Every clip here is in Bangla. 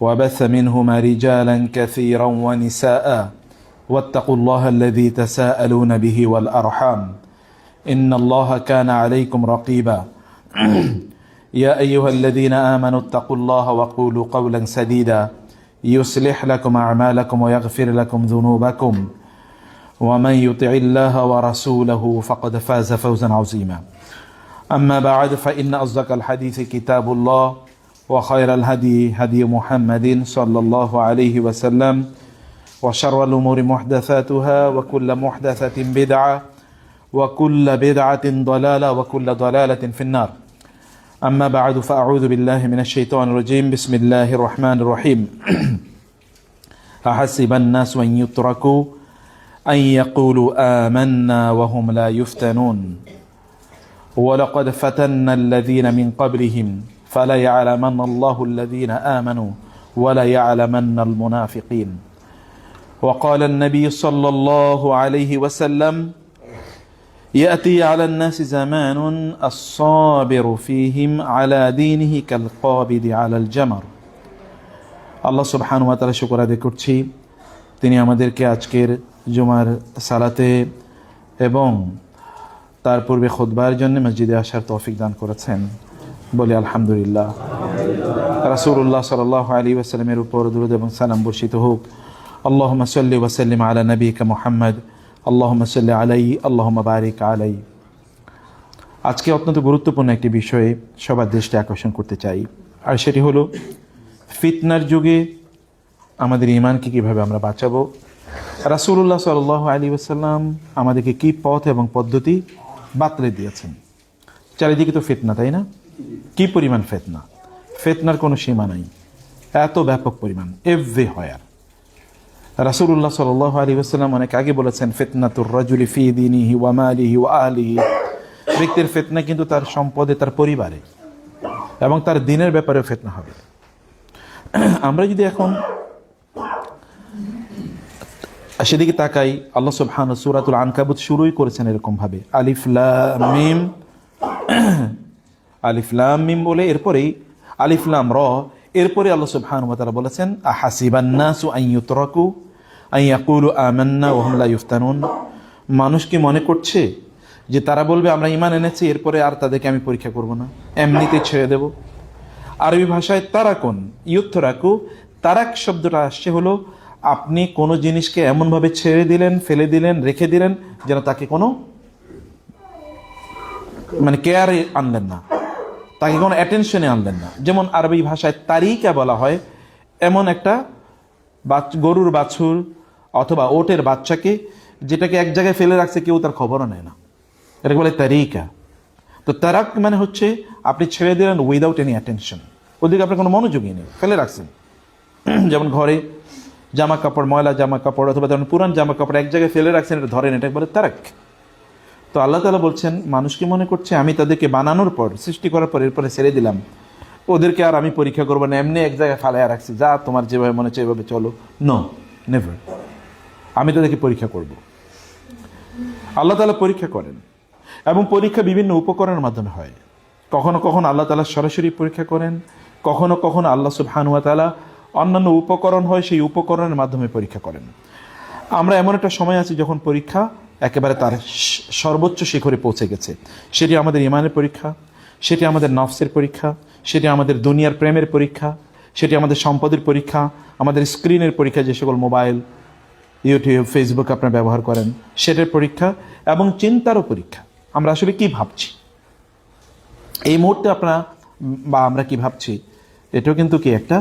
وبث منهما رجالا كثيرا ونساء واتقوا الله الذي تساءلون به والأرحام إن الله كان عليكم رقيبا يا أيها الذين آمنوا اتقوا الله وقولوا قولا سديدا يصلح لكم أعمالكم ويغفر لكم ذنوبكم ومن يطع الله ورسوله فقد فاز فوزا عظيما أما بعد فإن أصدق الحديث كتاب الله وخير الهدي هدي محمد صلى الله عليه وسلم وشر الأمور محدثاتها وكل محدثة بدعة وكل بدعة ضلالة وكل ضلالة في النار أما بعد فأعوذ بالله من الشيطان الرجيم بسم الله الرحمن الرحيم أحسب الناس أن يتركوا أن يقولوا آمنا وهم لا يفتنون ولقد فتنا الذين من قبلهم فلا يعلمن الله الذين آمنوا ولا يعلمن المنافقين وقال النبي صلى الله عليه وسلم يأتي على الناس زمان الصابر فيهم على دينه كالقابض على الجمر আল্লাহ সুবহানাহু ওয়া তাআলা শুকর আদায় করছি তিনি আমাদেরকে আজকের জুমার সালাতে এবং তার পূর্বে খুতবার জন্য মসজিদে আসার তৌফিক দান করেছেন বলি আলহামদুলিল্লাহ। রাসূলুল্লাহ সাল্লাল্লাহু আলাইহি ওয়াসাল্লামের উপর দরুদ এবং সালাম বর্ষিত হোক। আল্লাহুম্মা সাল্লি ওয়া সাল্লিম আলা নবিয়িকা মুহাম্মদ আল্লাহুম্মা সাল্লি আলাইহি আল্লাহুম্মা বারিক আলাইহি। আজকে অত্যন্ত গুরুত্বপূর্ণ একটি বিষয়ে সবার দৃষ্টি আকর্ষণ করতে চাই, আর সেটি হলো ফিতনার যুগে আমাদের ঈমানকে কীভাবে আমরা বাঁচাবো। রাসূলুল্লাহ সাল্লাল্লাহু আলাইহি ওয়াসাল্লাম আমাদেরকে কী পথ এবং পদ্ধতি বাতলে দিয়েছেন। চারিদিকে তো ফিতনা, তাই না? কি পরিমাণ ফিতনা, ফিতনার কোনো সীমা নাই, এত ব্যাপক পরিমাণ, এভরিহোয়ার। রাসূলুল্লাহ সাল্লাল্লাহু আলাইহি ওয়াসাল্লাম অনেক আগে বলেছেন ফিতনাতুর রাজুলি ফি দীনিহি ওয়া মালিহি ওয়া আহলিহি, ব্যক্তির ফিতনা কিন্তু তার সম্পদে, তার পরিবারে এবং তার দিনের ব্যাপারেও ফিতনা হবে। আমরা যদি এখন সেদিকে তাকাই, আল্লাহ সুবহানাহু সূরাতুল আনকাবুত শুরুই করেছেন এরকম ভাবে, আলিফ লাম মিম, আলিফ লাম মিম বলে এরপরেই আলিফ লাম র, এরপরে আল্লাহ সুবহানাহু ওয়া তাআলা বলেছেন আহাসিবান নাসু আন ইউতরাকু আন ইয়াকুলু আমান্না ওয়া হুম লা ইফতানুন। মানুষ কি মনে করছে যে তারা বলবে আমরা ঈমান এনেছি, এরপরে আর তাদেরকে আমি পরীক্ষা করব না, এমনিতে ছেড়ে দেব? আরবি ভাষায় তারাকুন, ইউতরাকু, তারাক শব্দটা আসছে হলো আপনি কোনো জিনিসকে এমনভাবে ছেড়ে দিলেন, ফেলে দিলেন, রেখে দিলেন যেন তাকে কোনো কেয়ারে আনলেন না, তাকে কোনো অ্যাটেনশনে আনলেন না। যেমন আরবি ভাষায় তারিকা বলা হয় এমন একটা গরুর বাছুর অথবা ওটের বাচ্চাকে যেটাকে এক জায়গায় ফেলে রাখছে, কেউ তার খবরও নেয় না, এটাকে বলে তারিকা। তো তারাক মানে হচ্ছে আপনি ছেড়ে দিলেন উইদাউট এনি অ্যাটেনশন, ওদিকে আপনার কোনো মনোযোগই নেই, ফেলে রাখছেন। যেমন ঘরে জামা কাপড়, ময়লা জামা কাপড় অথবা যেমন পুরান জামা কাপড় এক জায়গায় ফেলে রাখছেন, এটা ধরেন, এটাকে বলে তারাক। তো আল্লাহ তাআলা বলছেন মানুষ কি মনে করছে আমি তাদেরকে বানানোর পর, সৃষ্টি করার পর এরপরে ছেড়ে দিলাম, ওদেরকে আর আমি পরীক্ষা করবো না, এমনি এক জায়গায় ফালাইয়া রাখছি, যা তোমার যেভাবে মনে হচ্ছে এভাবে চলো? No, never. আমি তাদেরকে পরীক্ষা করব। আল্লাহ তাআলা পরীক্ষা করেন এবং পরীক্ষা বিভিন্ন উপকরণের মাধ্যমে হয়। কখনো কখনো আল্লাহ তাআলা সরাসরি পরীক্ষা করেন, কখনো কখনো আল্লাহ সুবহানাহু ওয়া তাআলা অন্যান্য উপকরণ হয়, সেই উপকরণের মাধ্যমে পরীক্ষা করেন। আমরা এমন একটা সময় আছি যখন পরীক্ষা একেবারে তার সর্বোচ্চ শিখরে পৌঁছে গেছে। সেটি আমাদের ঈমানের পরীক্ষা, সেটি আমাদের নফসের পরীক্ষা, সেটি আমাদের দুনিয়ার প্রেমের পরীক্ষা, সেটি আমাদের সম্পদের পরীক্ষা, আমাদের স্ক্রিনের পরীক্ষা, যে সকল মোবাইল, ইউটিউব, ফেসবুক আপনারা ব্যবহার করেন সেটার পরীক্ষা, এবং চিন্তারও পরীক্ষা। আমরা আসলে কি ভাবছি এই মুহূর্তে, আপনারা বা আমরা কি ভাবছি, এটাও কিন্তু কি একটা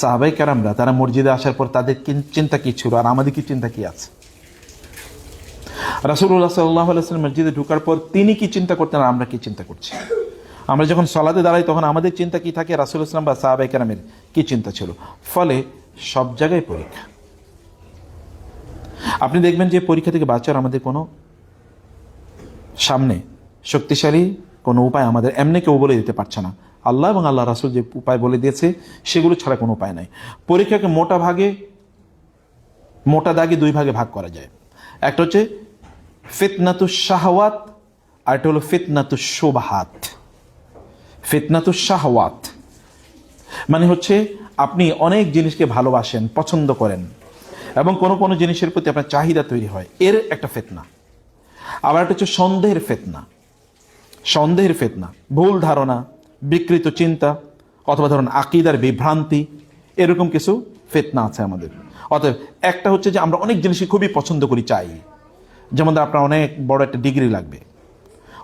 সাহাবায়ে কেরামরা তারা মসজিদে আসার পর তাদের চিন্তা কি ছিল আর আমাদের কি চিন্তা কি আছে। রাসূলুল্লাহ সাল্লাল্লাহু আলাইহি ওয়াসাল্লাম মসজিদে ঢোকার পর তিনি কি চিন্তা করতেন আর আমরা কি চিন্তা করছি। আমরা যখন সালাতে দাঁড়াই তখন আমাদের চিন্তা কি থাকে, রাসূলুল্লাহ সাল্লাল্লাহু আলাইহি ওয়াসাল্লাম বা সাহাবায়ে কেরামের কি চিন্তা ছিল। ফলে সব জায়গায় পরীক্ষা। আপনি দেখবেন যে পরীক্ষা থেকে বাঁচার আমাদের কোনো সামনে শক্তিশালী কোনো উপায় আমাদের এমনি কেউ বলে দিতে পারছে না। আল্লাহ এবং আল্লাহ রাসূল যে উপায় বলে দিয়েছে সেগুলো ছাড়া কোনো উপায় নাই। পরীক্ষাকে মোটা দাগে দুই ভাগে ভাগ করা যায়। একটা হচ্ছে ফিতনাতুশ শাহওয়াত, আর একটা হলো ফিতনাতুশ শুবহাত। ফিতনাতুশ শাহওয়াত মানে হচ্ছে আপনি অনেক জিনিসকে ভালোবাসেন, পছন্দ করেন, এবং কোনো কোনো জিনিসের প্রতি আপনার চাহিদা তৈরি হয়, এর একটা ফিতনা। আবার একটা হচ্ছে সন্দেহের ফিতনা। সন্দেহের ফিতনা, ভুল ধারণা, বিকৃত চিন্তা, অথবা ধরুন আকীদার বিভ্রান্তি, এরকম কিছু ফিতনা আছে আমাদের। অতএব একটা হচ্ছে যে আমরা অনেক জিনিসই খুবই পছন্দ করি, চাই। যেমন আপনার অনেক বড় একটা ডিগ্রি লাগবে,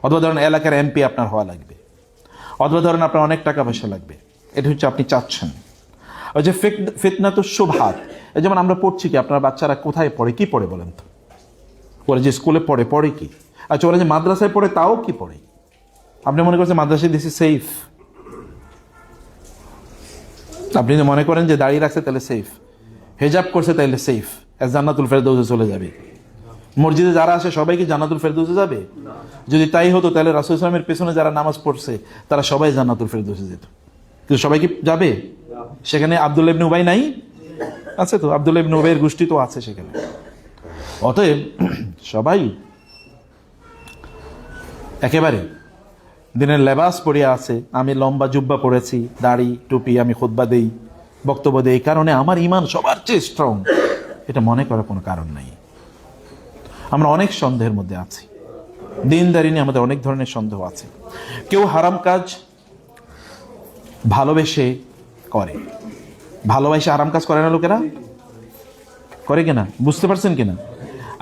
অথবা ধরেন এলাকার এমপি আপনার হওয়া লাগবে, অথবা ধরেন আপনার অনেক টাকা পয়সা লাগবে, এটা হচ্ছে আপনি চাচ্ছেন। ওই যে ফিতনা তো শুবহাত, যেমন আমরা পড়ছি কি, আপনার বাচ্চারা কোথায় পড়ে, কি পড়ে বলেন তো? ওরা যে স্কুলে পড়ে, পড়ে কি? আচ্ছা, ওরা যে মাদ্রাসায় পড়ে, তাও কি পড়ে? আপনি মনে করছেন মাদ্রাসায় দিস ইজ সেফ? আপনি যদি মনে করেন যে দাঁড়িয়ে রাখছে তাহলে সেফ, হেজাব করছে তাহলে সেফ, জান্নাতুল ফেরদৌসে চলে যাবে। মসজিদে যারা আসে সবাই কি জান্নাতুল ফেরদৌসে যাবে? যদি তাই হতো তাহলে রাসূল ইসলামের পেছনে যারা নামাজ পড়ছে তারা সবাই জান্নাতুল ফেরদৌসে যেত। কিন্তু সবাই কি যাবে সেখানে? আব্দুল্লাহ ইবনে উবাই নাই? আছে তো, আব্দুল্লাহ ইবনে উবাইয়ের গোষ্ঠী তো আছে সেখানে। অতএব সবাই একেবারে দিনের লেবাস পরিয়া আছে। আমি লম্বা জুব্বা পরেছি, দাড়ি টুপি, আমি খুতবা দেই, বক্তব্য দেই, এই কারণে আমার ঈমান সবার চেয়ে স্ট্রং, এটা মনে করার কোনো কারণ নাই। আমরা অনেক সন্দেহের মধ্যে আছি, দিনদারি নিয়ে আমাদের অনেক ধরনের সন্দেহ আছে। কেউ হারাম কাজ ভালোবেসে করে, ভালোবাসে হারাম কাজ করে না লোকেরা? করে কিনা বুঝতে পারছেন কিনা?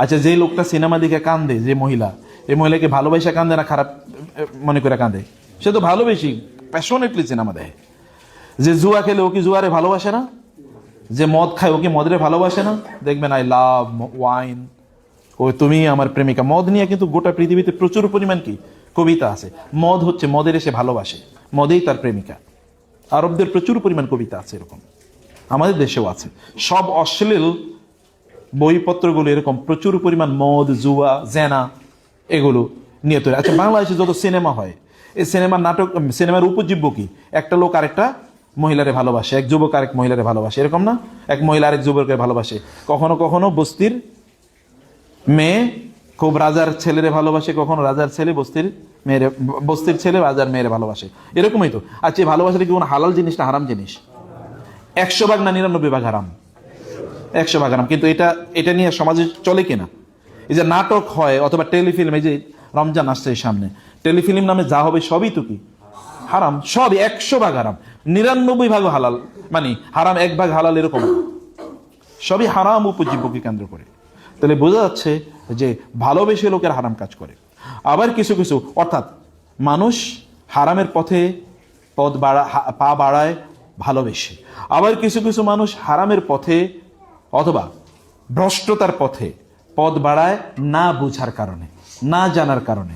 আচ্ছা, যে লোকটা সিনেমা দিকে কান্দে, যে মহিলা, এই মহিলাকে ভালোবাসা কান্দে না খারাপ মনে করে কাঁদে? সে তো ভালোবেসি প্যাশনেটলি সিনেমা দেয়। যে জুয়া খেলে ও কি জুয়ারে ভালোবাসে না? যে মদ খায় ও কি মদরে ভালোবাসে না? দেখবেন আই লাভ ওয়াইন, ও তুমি আমার প্রেমিকা। মদ নিয়ে কিন্তু গোটা পৃথিবীতে প্রচুর পরিমাণ কি কবিতা আছে। মদ হচ্ছে, মদের এসে ভালোবাসে, মদেই তার প্রেমিকা। আরবদের প্রচুর পরিমাণ কবিতা আছে এরকম, আমাদের দেশেও আছে। সব অশ্লীল বইপত্রগুলো এরকম প্রচুর পরিমাণ মদ, জুয়া, জেনা এগুলো নিয়ে তৈরি। আচ্ছা, বাংলাদেশে যত সিনেমা হয়, এই সিনেমার নাটক, সিনেমার উপজীব্য কি? একটা লোক আরেকটা মহিলারে ভালোবাসে, এক যুবক আরেক মহিলারে ভালোবাসে, এরকম না? এক মহিলা আরেক যুবককে ভালোবাসে। কখনো কখনো বস্তির মেয়ে খুব রাজার ছেলেরে ভালোবাসে, কখনো রাজার ছেলে বস্তির মেয়েরে, বস্তির ছেলে রাজার মেয়েরে ভালোবাসে, এরকমই তো। আচ্ছা, এই ভালোবাসাটা কি কোনো হালাল জিনিস না হারাম জিনিস? 100 ভাগ না 99 ভাগ হারাম? 100 ভাগ হারাম। কিন্তু এটা নিয়ে সমাজে চলে কিনা? এই যে নাটক হয় অথবা টেলিফিল্ম, এই যে রমজান আসছে সামনে, টেলিফিল্ম নামে যা হবে সবই তো কি হারাম, সবই 100 ভাগ হারাম। 99 ভাগ হালাল, মানে হারাম 1 ভাগ হালাল, এরকম সবই হারাম উপজীব্যকে কেন্দ্র করে। তাহলে বোঝা যাচ্ছে যে ভালোবেসে লোকের হারাম কাজ করে। আবার কিছু কিছু, অর্থাৎ মানুষ হারামের পথে পা বাড়ায় ভালোবেসে। আবার কিছু কিছু মানুষ হারামের পথে অথবা ভ্রষ্টতার পথে পথ বাড়ায় না বুঝার কারণে, না জানার কারণে।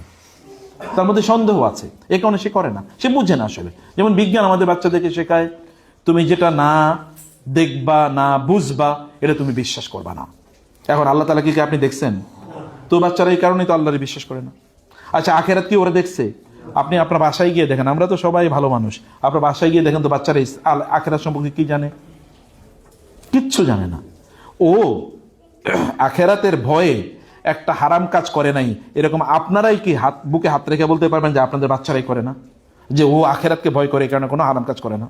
তার মধ্যে সন্দেহ আছে, এ কারণে সে করে না, সে বুঝে না আসলে। যেমন বিজ্ঞান আমাদের বাচ্চাদেরকে শেখায়, তুমি যেটা না দেখবা, না বুঝবা, এটা তুমি বিশ্বাস করবা না। এখন আল্লাহ তাআলা কি আপনি দেখছেন? তো বাচ্চারা এই কারণেই তো আল্লাহরে বিশ্বাস করে না। আচ্ছা, আখেরাত কি ওরা দেখছে? আপনি আপনার বাসায় গিয়ে দেখেন, আমরা তো সবাই ভালো মানুষ, আপনার বাসায় গিয়ে দেখেন তো বাচ্চারা আখেরাত সম্পর্কে কি জানে? কিচ্ছু জানে না। ও আখেরাতের ভয়ে একটা হারাম কাজ করে নাই, এরকম আপনারাই কি বুকে হাত রেখে বলতে পারবেন যে আপনাদের বাচ্চারাই করে না? যে ও আখেরাতকে ভয় করে, এই কারণে কোনো হারাম কাজ করে না?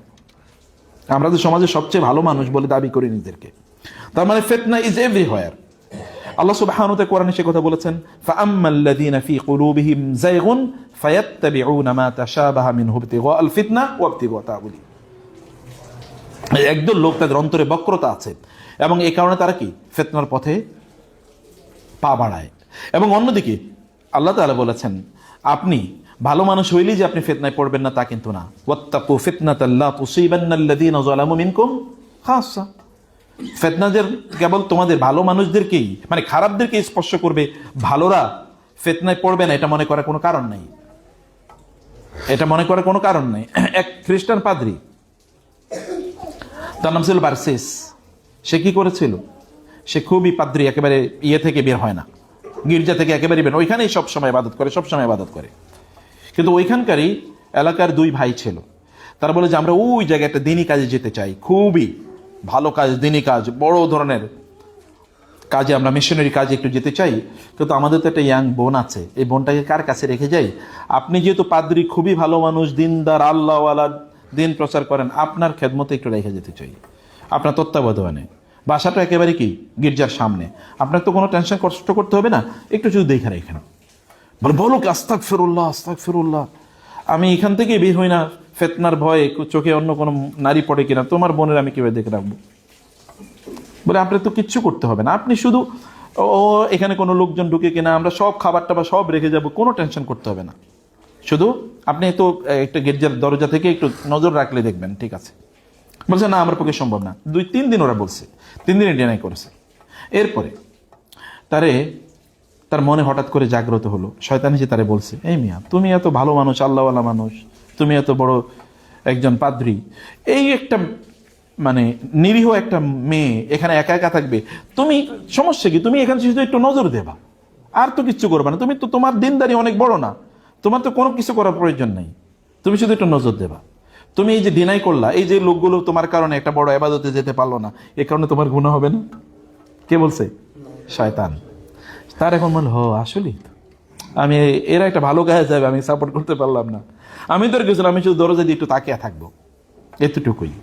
আমরা তো সমাজে সবচেয়ে ভালো মানুষ বলে দাবি করি নিজেদেরকে। তার মানে ফিতনা ইজ এভরিহোয়ার। আল্লাহ সুবহানাহু ওয়া তাআলা কোরআনে সে কথা বলেছেন, ফাআম্মাল্লাযীনা ফী কুলূবিহিম যায়গুন ফায়াত্তাবিউনা মা তাশাবাহা মিনহু ইবতিগাআল ফিতনা ওয়া ইবতিগাআ তা'উইলি। একদল লোক তাদের অন্তরে বক্রতা আছে এবং এই কারণে তারা কি ফিতনার পথে পা বাড়ায়। এবং অন্যদিকে আল্লাহ তাআলা বলেছেন, আপনি ভালো মানুষ হইলেই যে আপনি ফিতনায় পড়বেন না তা কিন্তু না। ওয়াত্তাকু ফিতনাতাল লা তুসিবান্নাল্লাযীনা যালামু মিনকুম খাসসা। ফিতনা যে কেবল তোমাদের ভালো মানুষদেরকেই, মানে খারাপদেরকে স্পর্শ করবে, ভালোরা ফিতনায় পড়বে না, এটা মনে করার কোনো কারণ নাই। এটা মনে করার কোনো কারণ নাই। এক খ্রিস্টান পাদ্রী, তার নাম ছিল বার্সেস। সে কি করেছিল? সে খুবই পাদ্রী, একেবারে ইয়ে থেকে বের হয় না, গির্জা থেকে একেবারে বের, ওইখানেই সবসময় ইবাদত করে, সবসময় ইবাদত করে। কিন্তু ওইখানকারই এলাকার 2 ভাই ছিল, তারা বলে যে আমরা ওই জায়গায় একটা দিনী কাজে যেতে চাই, খুবই ভালো কাজ, দিনী কাজ, বড় ধরনের কাজে, আমরা মিশনারি কাজে একটু যেতে চাই। কিন্তু আমাদের তো একটা ইয়াং বোন আছে, এই বোনটাকে কার কাছে রেখে যাই? আপনি যেহেতু পাদ্রী, খুবই ভালো মানুষ, দিনদার, আল্লাহওয়ালা, দিন প্রচার করেন, আপনার খেদমতে একটু রেখে যেতে চাই, আপনার তত্ত্বাবধানে। বাসাটা একেবারে কি গির্জার সামনে, আপনার তো কোনো টেনশন কষ্ট করতে হবে না, একটু শুধু দেখে রেখেন। বলো কি আস্তাগফিরুল্লাহ আস্তাগফিরুল্লাহ, আমি এখান থেকে বের হই না ফিতনার ভয়ে, চোখে অন্য কোনো নারী পড়ে কিনা, তোমার বোনের আমি কিভাবে দেখে রাখবো? বলে আপনার তো কিচ্ছু করতে হবে না, আপনি শুধু ও এখানে কোনো লোকজন ঢুকে কিনা, আমরা সব খাবার টাবার সব রেখে যাব, কোনো টেনশন করতে হবে না, শুধু আপনি তো একটা গির্জার দরজা থেকে একটু নজর রাখলে দেখবেন, ঠিক আছে? বলছে না আমার পক্ষে সম্ভব না। 2-3 দিন ওরা বলছে, 3 দিনে ডিনাই করেছে। এরপরে তার মনে হঠাৎ করে জাগ্রত হলো, শয়তান এসে তারে বলছে, এই মিয়া তুমি এত ভালো মানুষ, আল্লাহওয়ালা মানুষ, তুমি এত বড় একজন পাদ্রী, এই একটা মানে নিরীহ একটা মেয়ে এখানে একা একা থাকবে, তুমি সমস্যা কি? তুমি এখানে শুধু একটু নজর দেবা, আর তো কিচ্ছু করবে না, তুমি তো তোমার দিনদারি অনেক বড় না, তোমার তো কোনো কিছু করার প্রয়োজন নেই, তুমি শুধু একটু নজর দেবা। তুমি এই যে ডিনাই করলা, এই যে লোকগুলো তোমার কারণে একটা বড় ইবাদতে যেতে পারলো না, এই কারণে তোমার গুনাহ হবে না? কে বলছে? শয়তান। তার এখন মনে হলো আসলেই তো আমি, এরা একটা ভালো কাজে যাবে, আমি সাপোর্ট করতে পারলাম না, আমি তো গেছিলাম, আমি শুধু দরজা দিয়ে একটু তাকিয়ে থাকবো, এতটুকুই।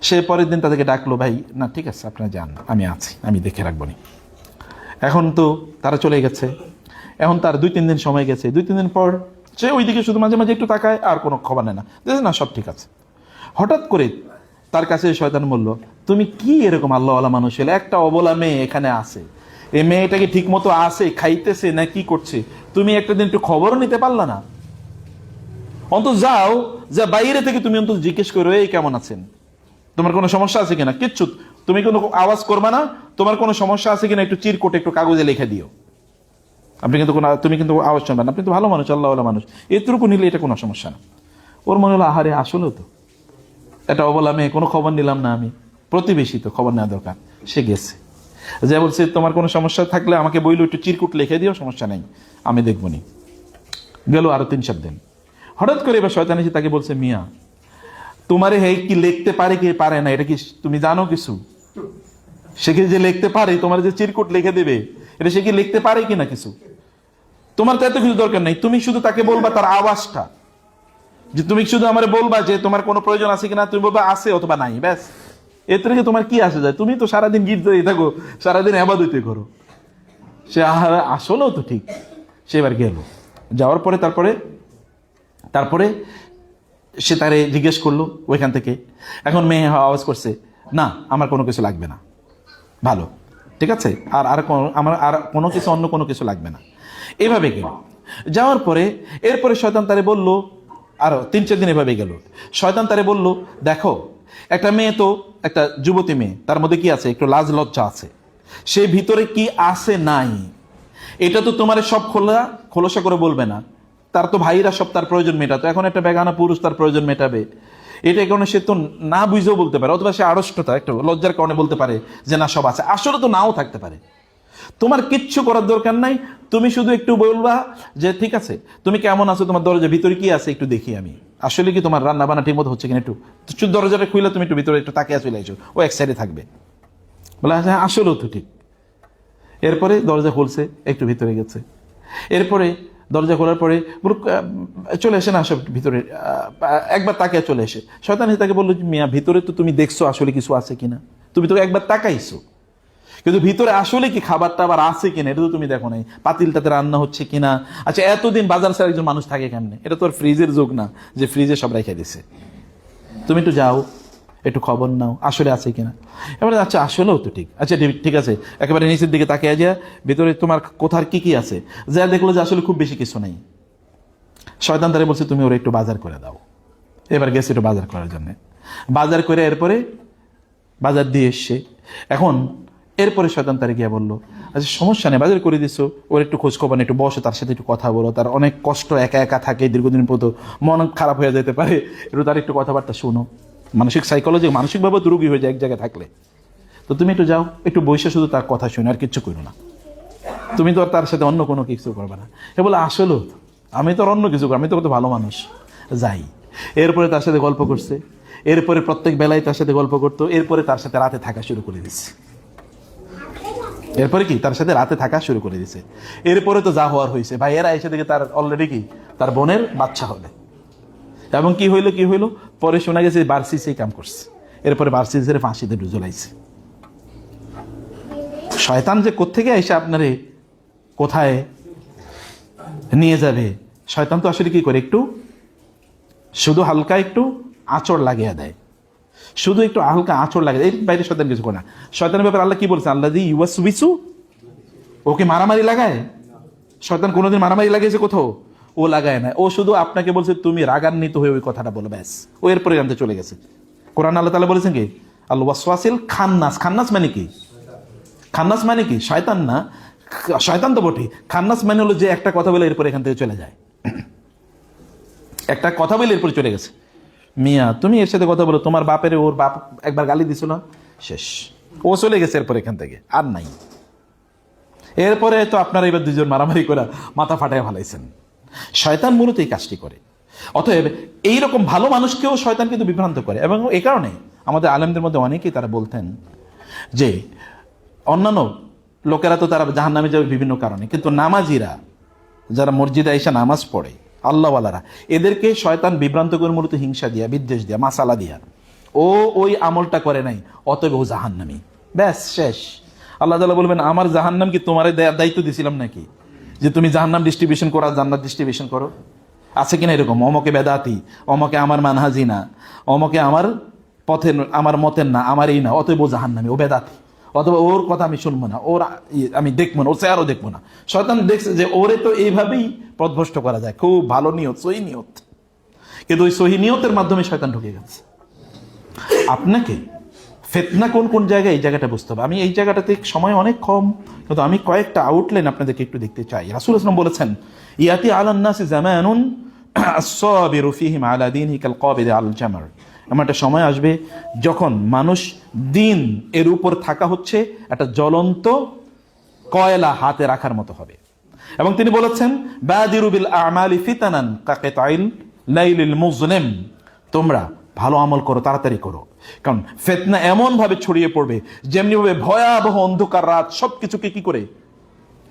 সে পরের দিন তাদেরকে ডাকলো, ভাই না ঠিক আছে আপনারা যান, আমি আছি, আমি দেখে রাখবো নি। এখন তো তারা চলে গেছে, এখন তার 2-3 দিন সময় গেছে, 2-3 দিন পর সে ওইদিকে শুধু মাঝে মাঝে একটু তাকায়, আর কোনো খবর নেয় না, দেখছে না সব ঠিক আছে। হঠাৎ করে তার কাছে শয়তান বলল, তুমি কি এরকম আল্লাহওয়ালা মানুষ হলে, একটা অবলা মেয়ে এখানে আছে, এই মেয়েটাকে ঠিক মতো আসে খাইতেছে না কি করছে, তুমি একটা দিন একটু খবরও নিতে পারলা না? অন্তত যাও, যা বাইরে থেকে তুমি অন্তত জিজ্ঞেস করো এই কেমন আছেন, তোমার কোনো সমস্যা আছে কিনা, কিচ্ছু তুমি কোনো আওয়াজ করবা না, তোমার কোনো সমস্যা আছে কিনা একটু চিরকুটে একটু কাগজে লিখে দিও, আপনি কিন্তু কোনো, তুমি কিন্তু আওয়াজ শুনবেন, আপনি তো ভালো মানুষ, আল্লাহওয়ালা মানুষ, এতটুকু নিলে এটা কোনো সমস্যা না। ওর মনে হলো আহারে আসলেও তো এটা অবলা মেয়ে, কোনো খবর নিলাম না, আমি প্রতিবেশী তো খবর নেওয়া দরকার। সে গেছে, যে বলছে তোমার কোনো সমস্যা থাকলে আমাকে বইলো একটু চিরকুট লিখে দিও, সমস্যা নেই আমি দেখবো নি। গেল আরো 3-4 দিন, হঠাৎ করে এবার শয়তান এসে তাকে বলছে, মিয়া তোমারে হে কি লিখতে পারে কি পারে না এটা কি তুমি জানো কিছু? সে কি যে লিখতে পারে, তোমার যে চিরকুট লিখে দেবে, এটা সে কি লিখতে পারে কিনা কিছু? তোমার তো এত কিছু দরকার নেই, তুমি শুধু তাকে বলবা তার আওয়াজটা, যে তুমি শুধু আমার বলবা যে তোমার কোনো প্রয়োজন আছে কিনা, তুমি বলবা আছে অথবা নাই, ব্যাস। এর থেকে তোমার কি আসে যায়, তুমি তো সারাদিন গির্জায় থাকো, সারাদিন ইবাদত করো। সে আসলেও তো ঠিক। সে এবার গেল, যাওয়ার পরে তারপরে সে তারে জিজ্ঞেস করলো ওইখান থেকে, এখন মেয়ে আওয়াজ করছে, না আমার কোনো কিছু লাগবে না, ভালো ঠিক আছে, আমার আর কোনো কিছু, অন্য কোনো কিছু লাগবে না। এভাবে গেল, যাওয়ার পরে এরপরে শয়তান তারে বলল, আরো 3-4 দিন এভাবে গেল, শয়তান তারে বলল, দেখো একটা মেয়ে তো একটা যুবতী মেয়ে, তার মধ্যে কি আছে, একটু লাজ লজ্জা আছে, সে ভিতরে কি আছে নাই এটা তো তোমার সব খোলসা করে বলবে না, তার তো ভাইরা সব তার প্রয়োজন মেটাতো, এখন একটা বেগানা পুরুষ তার প্রয়োজন মেটাবে, এটা কারণে সে তো না বুঝেও বলতে পারে, অথবা সে আড়ষ্টতা একটু লজ্জার কারণে বলতে পারে যে না সব আছে, আসলে তো নাও থাকতে পারে। তোমার কিচ্ছু করার দরকার নাই, তুমি শুধু একটু বলবা যে ঠিক আছে তুমি কেমন আছো, তোমার দরজার ভিতরে কি আছে একটু দেখি আমি, আসলে কি তোমার রান্না বান্না ঠিক মতো হচ্ছে কিনা, একটু দরজাটা খুলে তুমি একটু ভিতরে একটু তাকিয়ে চলে এসো, ও এক সাইডে থাকবে। বলে হ্যাঁ আসলেও তো ঠিক। এরপরে দরজা খুলছে, একটু ভিতরে গেছে, এরপরে দরজা খোলার পরে চলে এসে না সব ভিতরে, একবার তাকিয়ে চলে এসে শয়তান তাকে বললো, মিয়া ভিতরে তো তুমি দেখছো আসলে কিছু আছে কিনা, তুমি তো একবার তাকাইছো, কিন্তু ভিতরে আসলে কি খাবার টাবার আছে কিনা এটা তো তুমি দেখো নাই, পাতিলটাতে রান্না হচ্ছে কিনা, আচ্ছা এতদিন বাজার ছাড়া একজন মানুষ থাকে কেমনে, এটা তো আর ফ্রিজের যুগ না যে ফ্রিজে সব রেখে দিছে, তুমি একটু যাও একটু খবর নাও আসলে আছে কিনা। এবারে আচ্ছা আসলেও তো ঠিক, আচ্ছা ঠিক আছে, একেবারে নিচের দিকে তাকিয়ে যা ভিতরে তোমার কোথার কি কি আছে, যা দেখলো যে আসলে খুব বেশি কিছু নেই। শয়তান তারে বলছে তুমি ওরা একটু বাজার করে দাও। এবার গেছে একটু বাজার করার জন্য, বাজার করে এরপরে বাজার দিয়ে এসছে, এখন এরপরে শয়তান তারে গিয়ে বললো, আচ্ছা সমস্যা নেই বাজার করে দিছো, ওর একটু খোঁজ খবর, একটু বসো তার সাথে একটু কথা বলো, তার অনেক কষ্ট, একা একা থাকে দীর্ঘদিন পর্যন্ত, মন খারাপ হয়ে যেতে পারে, একটু তার একটু কথাবার্তা শোনো, মানসিক সাইকোলজি মানসিকভাবে রোগী হয়ে যায় এক জায়গায় থাকলে, তো তুমি একটু যাও একটু বসে শুধু তার কথা শুনে আর কিচ্ছু করো না, তুমি তো আর তার সাথে অন্য কোনো কিছু করবে না। এ বলে আসলেও আমি তো আর অন্য কিছু করি, আমি তো কত ভালো মানুষ, যাই। এরপরে তার সাথে গল্প করছে, এরপরে প্রত্যেক বেলায় তার সাথে গল্প করতো, এরপরে তার সাথে রাতে থাকা শুরু করে দিচ্ছে, এরপরে কি তার সাথে রাতে থাকা শুরু করে দিছে। এরপরে তো যা হওয়ার হয়েছে, ভাইয়েরা এসে দেখে তার অলরেডি কি তার বোনের বাচ্চা হবে, এবং কি হইলো পরে শোনা গেছে বার্সিস এই কাম করছে, এরপরে বার্সিসের ফাঁসিতে ঝুলাইছে। শয়তান যে কোত্থেকে এসে আপনারে কোথায় নিয়ে যাবে, শয়তান তো আসলে কি করে, একটু শুধু হালকা একটু আঁচড় লাগিয়ে দেয়, শুধু একটু হালকা আঁচড় লাগে, এর বাইরে শয়তান কিছু করে না। শয়তানের ব্যাপারে আল্লাহ কি বলছে, আল্লাহ দি ইউয়াসবিসু, ওকে মারামারি লাগায়? শয়তান কোনোদিন মারামারি লাগিয়েছে কোথাও? ও লাগায় না, ও শুধু আপনাকে বলছে তুমি রাগান্বিত হয়ে ওই কথাটা বলো, ব্যাস, ও এরপরে জানতে চলে গেছে। কোরআন আল্লাহ তাআলা বলেছেন কি, আল ওয়াসওয়াসিল খান্নাস। খান্নাস মানে কি? খান্নাস মানে কি? শয়তান না, শয়তান তো বটে। খান্নাস মানে হলো যে একটা কথা বলে এরপরে এখান থেকে চলে যায়, একটা কথা বলে এরপরে চলে গেছে। মিয়া তুমি এর সাথে কথা বলো, তোমার বাপের ওর বাপ একবার গালি দিছিল, শেষ, ও চলে গেছে এরপর এখান থেকে আর নাই। এরপরে তো আপনারা এবার দুজন মারামারি করে মাথা ফাটায় ফেলাইছেন। শয়তান মূলত এই কাজটি করে। অতএব এইরকম ভালো মানুষকেও শয়তান কিন্তু বিভ্রান্ত করে, এবং এই কারণে আমাদের আলেমদের মধ্যে অনেকেই তারা বলতেন যে অন্যান্য লোকেরা তো তারা জাহান্নামে যাবে বিভিন্ন কারণে, কিন্তু নামাজিরা যারা মসজিদে এসে নামাজ পড়ে আল্লাহওয়ালারা, এদেরকে শয়তান বিভ্রান্ত করে মূলত হিংসা দিয়া, বিদ্বেষ দিয়া, মাসালা দিয়া, ও ওই আমলটা করে নাই, অতএব ও জাহান্নামী, ব্যাস শেষ। আল্লাহ তাআলা বলবেন আমার জাহান্নাম কি তোমার দায়িত্ব দিছিলাম নাকি যে তুমি জাহান্নাম ডিস্ট্রিবিউশন করো, জান্নাত ডিস্ট্রিবিউশন করো? আছে কিনা এরকম, অমকে বেদাতি, অমকে আমার মানহাজি না, অমকে আমার পথের, আমার মতের না, আমার এই না, অতএব ও জাহান্নামী, ও বেদাতি, অথবা ওর কথা আমি শুনবো না, ওর আমি দেখবো না, ওর চেহারাও দেখবো না। শয়তান দেখছে যে ওরে তো এইভাবেই পথভ্রষ্ট করা যায়, খুব ভালো নিয়ত, সহি নিয়ত, কিন্তু ওই সহি নিয়তের মাধ্যমে শয়তান ঢুকে গেছে। আপনাকে ফিতনা কোন কোন জায়গায়, এই জায়গাটা বুঝতে হবে। আমি এই জায়গাটাতে সময় অনেক কম, কিন্তু আমি কয়েকটা আউটলাইন আপনাদেরকে একটু দেখতে চাই। রাসূল সাল্লাল্লাহু আলাইহি ওয়াসাল্লাম বলেছেন, ইয়াতি আলান নাসি জামানুন আস-সাবিরু ফীহিম আলা দীনিহি কাল কাবিদি আল জামার। এমন একটা সময় আসবে যখন মানুষ দিন এর উপর থাকা হচ্ছে একটা জ্বলন্ত কয়লা হাতে রাখার মতো হবে। এবং তিনি বলেছেন, বাদিরু বিল আমালি ফিতানান কাকিতাইল লাইলিল মুজলিম, তোমরা ভালো আমল করো, তাড়াতাড়ি করো, কারণ ফিতনা এমন ভাবে ছড়িয়ে পড়বে যেমনি ভাবে ভয়াবহ অন্ধকার রাত সবকিছুকে কি করে,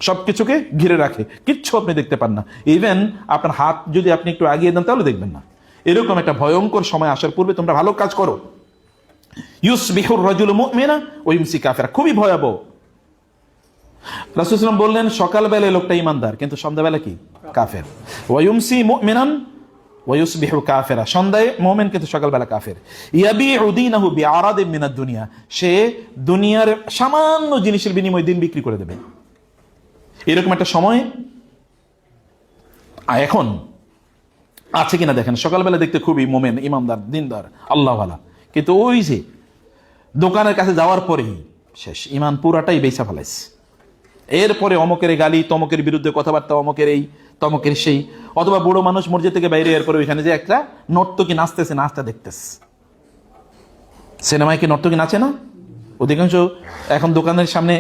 সবকিছুকে ঘিরে রাখে, কিচ্ছু আপনি দেখতে পান না। ইভেন আপনার হাত যদি আপনি একটু আগিয়ে দেন তাহলে দেখবেন না। এরকম একটা ভয়ঙ্কর সময় আসার পূর্বে তোমরা ভালো কাজ করো। ইউসবিহুর রাজুলু মুমিনা ওয়া ইউমসি কাফিরা, খুবই ভয়াবহ। রাসূল সাল্লাল্লাহু আলাইহি ওয়াসাল্লাম বললেন সকালবেলায় লোকটা ঈমানদার, কিন্তু সন্ধ্যাবেলা কি কাফের। ওয়া ইউমসি মুমিনান ওয়া ইউসবিহু কাফিরা, সন্ধ্যায় মুমিন কিন্তু সকালবেলা কাফের। ইয়াবিউ দীনাহু বিআরাদিন মিনাদ দুনিয়া, সে দুনিয়ার সামান্য জিনিসের বিনিময়ে দিন বিক্রি করে দেবে। এরকম একটা সময় এখন আছে কিনা দেখেন। সকালবেলা দেখতে খুবই মোমেন, ইমানদার, দিনদার, আল্লাহওয়ালা, কিন্তু ওই যে দোকানের কাছে যাওয়ার পরেই শেষ, ইমান পুরাটাই বেচা ফেলাইছে। এরপরে অমকের গালি, তমকের বিরুদ্ধে কথাবার্তা, অমকের এই তমকের সেই, অথবা বুড়ো মানুষ মসজিদ থেকে বাইরে এরপরে ওইখানে যে একটা নর্তকী নাচতেছে, নাচটা দেখতেছে। সিনেমায় কি নর্তকী নাচে না? অধিকাংশ এখন দোকানের সামনে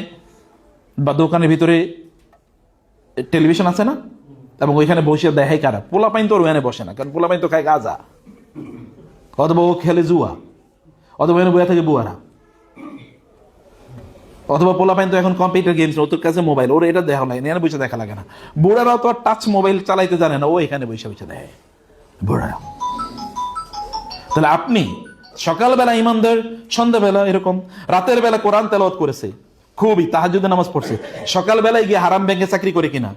বা দোকানের ভিতরে টেলিভিশন আছে না, এবং ওইখানে বসে দেখাই কারা, পোলাপাইন তো ওখানে বসে না, কারণ পোলাপাইন তো খায় গাঁজা, অথবা ও খেলে জুয়া, অথবা এখানে বইয়া থাকে বুয়ারা, অথবা পোলাপাইন তো এখন কম্পিউটার গেমস, ওর কাছে মোবাইল, ওর এটা দেখা লাগে না, এখানে বসে দেখা লাগে না। বুড়ারাও তো আর টাচ মোবাইল চালাইতে জানে না, ও এখানে বসে বসে দেয় বুড়ারা। তাহলে আপনি সকালবেলা ইমানদার, সন্ধ্যাবেলা এরকম, রাতের বেলা কোরআন তেলাওয়াত করেছে, খুবই তাহাজ্জুদের নামাজ পড়ছে, সকালবেলায় গিয়ে হারাম ব্যাংকে চাকরি করে কিনা,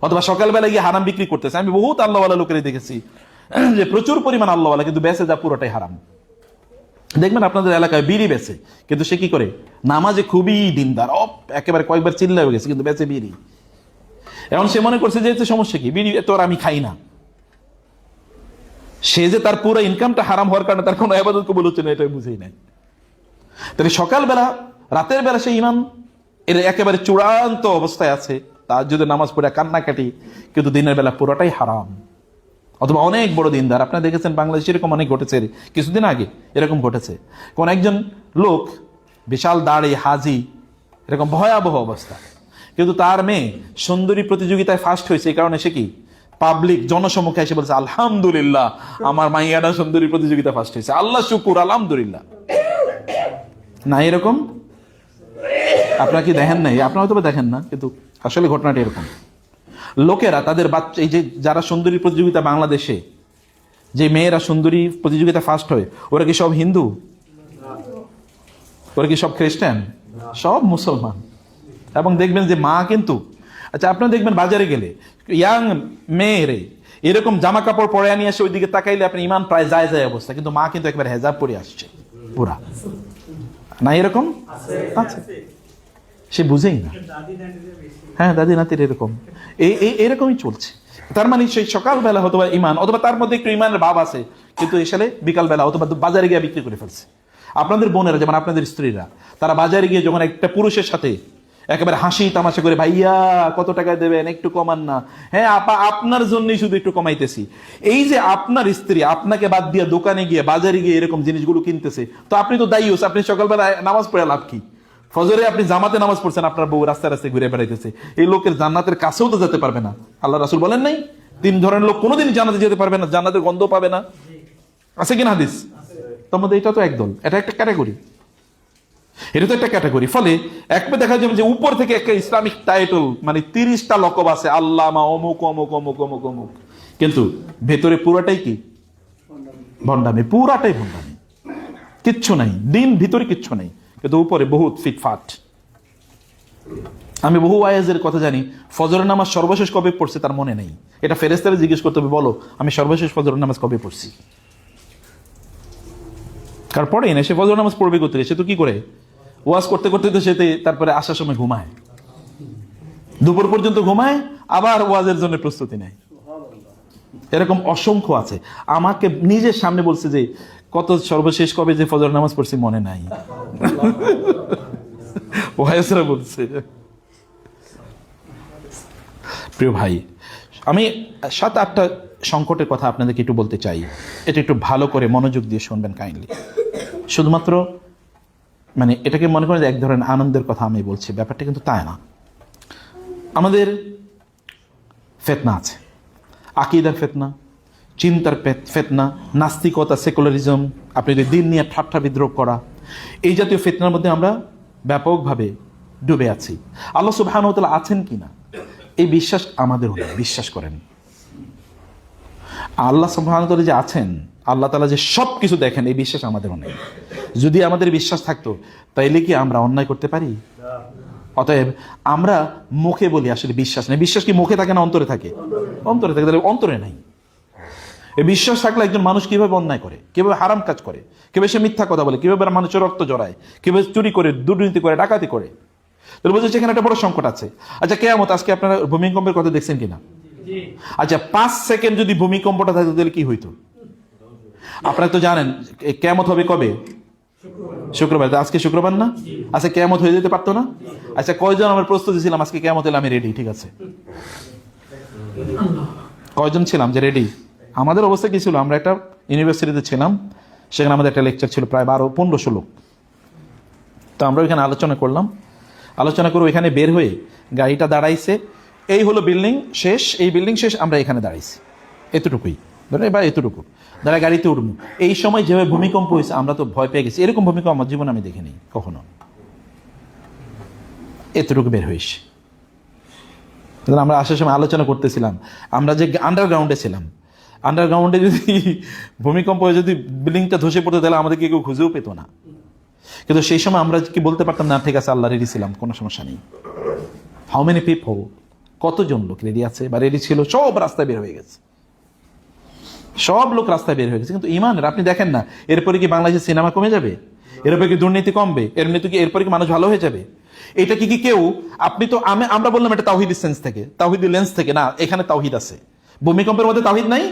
অথবা সকালবেলায় গিয়ে হারাম বিক্রি করতেছে। আমি বহুত আল্লাহওয়ালা লোকের দেখেছি যে প্রচুর পরিমাণ আল্লাহওয়ালা, কিন্তু বেঁচে যা পুরোটাই হারাম। দেখবেন আপনাদের এলাকায় বিড়ি বেচে, কিন্তু সে কি করে, নামাজে খুবই দিনদার, একেবারে কয়েকবার চিল্লা হয়ে গেছে, কিন্তু বেচে বিড়ি। এখন সে মনে করছে যে সমস্যা কি, বিড়ি তো আর আমি খাই না। সে যে তার পুরো ইনকামটা হারাম হওয়ার কারণে তার কোনো ইবাদত কবুল হচ্ছে না, এটা বুঝেই নাই। তাহলে সকালবেলা, রাতের বেলা সে ইমান এর একেবারে চূড়ান্ত অবস্থায় আছে, তার যদি নামাজ পড়ে কান্নাকাটি, কিন্তু দিনের বেলা পুরোটাই হারাম। অথবা অনেক বড় দিনদার, আপনারা দেখেছেন বাংলাদেশে এরকম অনেক ঘটেছে, কিছুদিন আগে এরকম ঘটেছে, কোন একজন লোক বিশাল দাড়ি, হাজি, এরকম ভয়াবহ অবস্থা, কিন্তু তার মেয়ে সুন্দরী প্রতিযোগিতায় ফার্স্ট হয়েছে। এই কারণে সে কি পাবলিক জনসম্মুখে এসে বলছে, আলহামদুলিল্লাহ আমার মাইয়াটা সুন্দরী প্রতিযোগিতা ফার্স্ট হয়েছে, আল্লাহ শুকুর, আলহামদুলিল্লাহ। না এরকম আপনারা কি দেখেন নাই? আপনারা হয়তো দেখেন না, কিন্তু আসলে ঘটনাটা এরকম। লোকেরা তাদের বাচ্চা, এই যে যারা সুন্দরী প্রতিযোগিতা বাংলাদেশে যে মেয়েরা সুন্দরী প্রতিযোগিতা ফার্স্ট হয়, ওরা কি সব হিন্দু? ওরা কি সব খ্রিস্টান? সব মুসলমান। এবং দেখবেন যে মা কিন্তু, আচ্ছা আপনারা দেখবেন বাজারে গেলে ইয়াং মেয়েরে এরকম জামা কাপড় পরে নিয়ে আসে, ওইদিকে তাকাইলে আপনি ইমান প্রায় যায় যায় অবস্থা, কিন্তু মা কিন্তু একবার হেজাব পরে আসছে পুরা, না এরকম আছে, সে বুঝেই না। হ্যাঁ, দাদি নাতির এরকম এরকমই চলছে। তার মানে সেই সকালবেলা হয়তো ইমান, অথবা তার মধ্যে একটু ইমানের ভাব আছে, কিন্তু এসালে বিকালবেলা অথবা বাজারে গিয়ে বিক্রি করে ফেলছে। আপনাদের বোনেরা, যেমন আপনাদের স্ত্রীরা, তারা বাজারে গিয়ে যখন একটা পুরুষের সাথে একেবারে হাসি তামাশা করে, ভাইয়া কত টাকা দেবেন, একটু কমান না, হ্যাঁ আপা আপনার জন্যই শুধু একটু কমাইতেছি, এই যে আপনার স্ত্রী আপনাকে বাদ দিয়ে দোকানে গিয়ে বাজারে গিয়ে এরকম জিনিসগুলো কিনতেছে, তো আপনি তো দায়ী হচ্ছে। আপনি সকালবেলা নামাজ পড়ে লাভ কি? ফজরে আপনি জামাতে নামাজ পড়ছেন, আপনার বউ রাস্তায় রাস্তায় ঘুরে বেড়াইতেছে, এই লোকের জান্নাতের কাছেও তো যেতে পারবে না। আল্লাহ রাসূল বলেন নাই 3 ধরনের লোক কোনোদিন জান্নাতে যেতে পারবে না, জান্নাতের গন্ধ পাবে না? আছে কিনা হাদিস? তোমাদের এটা তো একদল, এটা একটা ক্যাটাগরি, এটা তো একটা ক্যাটাগরি। ফলে একবার দেখা যাবে যে উপর থেকে একটা ইসলামিক টাইটেল, মানে 30টা লকব আছে, আল্লামা অমুক অমুক অমুক অমুক অমুক, কিন্তু ভেতরে পুরাটাই কি? ভণ্ডামি, পুরাটাই ভণ্ডামি, কিচ্ছু নাই, দিন ভিতরে কিচ্ছু নাই, কিন্তু উপরে বহুত ফিটফাট। আমি বহু ওয়াইজের কথা জানি, ফজরের নামাজ সর্বশেষ কবে পড়ছে তার মনে নেই, এটা ফেরেশতারে জিজ্ঞেস করতে হবে, বলো আমি সর্বশেষ ফজরের নামাজ কবে পড়ছি। তারপরে না সে ফজর নামাজ পড়বে করতে, সে তো কি করে ওয়াজ করতে করতে তো সেতে তারপরে আসার সময় ঘুমায়, দুপুর পর্যন্ত ঘুমায়, আবার ওয়াজের জন্য প্রস্তুতি নেয়। এরকম অসংখ্য আছে। আমাকে নিজের সামনে বলছে যে কত সর্বশেষ কবে যে ফজর নামাজ পড়ছি মনে নাই। ওয়াইজরা বলছে। প্রিয় ভাই, আমি 7-8টা সংকটের কথা আপনাদেরকে একটু বলতে চাই, এটা একটু ভালো করে মনোযোগ দিয়ে শুনবেন কাইন্ডলি। শুধুমাত্র মানে এটাকে মনে করেন এক ধরনের আনন্দের কথা আমি বলছি, ব্যাপারটা কিন্তু তাই না। আমাদের ফিতনা আছে, আকীদার ফিতনা, চিন্তার ফিতনা, নাস্তিকতা, সেকুলারিজম, আপনি যদি দিন নিয়ে ঠাট্টা বিদ্রোহ করা, এই জাতীয় ফিতনার মধ্যে আমরা ব্যাপকভাবে ডুবে আছি। আল্লাহ সুবহানাহু ওয়া তাআলা আছেন কিনা এই বিশ্বাস আমাদের হলো, বিশ্বাস করেন আল্লাহ সুবহানাহু ওয়া তাআলা যে আছেন, আল্লাহ তাআলা যে সব কিছু দেখেন, এই বিশ্বাস আমাদের নেই। যদি আমাদের বিশ্বাস থাকতো তাইলে কি আমরা অন্যায় করতে পারি? অতএব আমরা মুখে বলি আসলে বিশ্বাস নেই। বিশ্বাস কি মুখে থাকে না অন্তরে থাকে? অন্তরে থাকে। তাহলে অন্তরে নাই। এই বিশ্বাস থাকলে একজন মানুষ কিভাবে অন্যায় করে, কিভাবে হারাম কাজ করে, কিভাবে সে মিথ্যা কথা বলে, কিভাবে মানুষের রক্ত জড়ায়, কিভাবে চুরি করে, দুর্নীতি করে, ডাকাতি করে, তাহলে বুঝছে সেখানে একটা বড় সংকট আছে। আচ্ছা কিয়ামত, আজকে আপনারা ভূমিকম্পের কথা দেখছেন কিনা? আচ্ছা 5 সেকেন্ড যদি ভূমিকম্পটা থাকতো তাহলে কি হইতো? আপনারা তো জানেন কিয়ামত হবে কবে? শুক্রবার। আজকে শুক্রবার না? আচ্ছা কিয়ামত হয়ে যেতে পারতো না? আচ্ছা কয়জন আমরা প্রস্তুতি ছিলাম আজকে কিয়ামত হলে আমি রেডি? ঠিক আছে, কয়জন ছিলাম যে রেডি? আমাদের অবস্থা কি ছিল? আমরা একটা ইউনিভার্সিটিতে ছিলাম, সেখানে আমাদের একটা লেকচার ছিল প্রায় 12-1500 লোক। তো আমরা ওইখানে আলোচনা করলাম, আলোচনা করে ওইখানে বের হয়ে গাড়িটা দাঁড়াইছে, এই হলো বিল্ডিং শেষ, এই বিল্ডিং শেষ, আমরা এখানে দাঁড়াইছি, এতটুকুই ধরে বা এতটুকু দাঁড়া গাড়িতে উঠবো। এই সময় যেভাবে ভূমিকম্প হয়েছে আমরা তো ভয় পেয়ে গেছি। এরকম ভূমিকম্প আমার জীবনে আমি দেখিনি কখনো। এতটুকু বের হয়েছে। আমরা আসার সময় আলোচনা করতেছিলাম, আমরা যে আন্ডারগ্রাউন্ডে ছিলাম, আন্ডারগ্রাউন্ডে যদি ভূমিকম্প হয়ে যদি বিল্ডিংটা ধসে পড়তে, তাহলে আমাদেরকে কেউ খুঁজেও পেত না। কিন্তু সেই সময় আমরা কি বলতে পারতাম না, ঠিক আছে আল্লাহ রেডি ছিলাম, কোনো সমস্যা নেই। হাউ মেনি পিপল, কতজন লোক রেডি আছে বা রেডি ছিল? সব রাস্তায় বের হয়ে গেছে, সব লোক রাস্তায় বের হয়ে গেছে। কিন্তু ইমানের আপনি দেখেন না, এরপরে কি বাংলাদেশের সিনেমা কমে যাবে? এরপরে কি দুর্নীতি কমবে? এরপরে কি মানুষ ভালো হয়ে যাবে? এটা কি কেউ, আপনি তো আমরা বললাম এটা তাওহীদ সেন্স থেকে, তাওহীদ লেন্স থেকে না, এখানে তাওহীদ আছে। ভূমিকম্পের মধ্যে তাওহীদ নাই?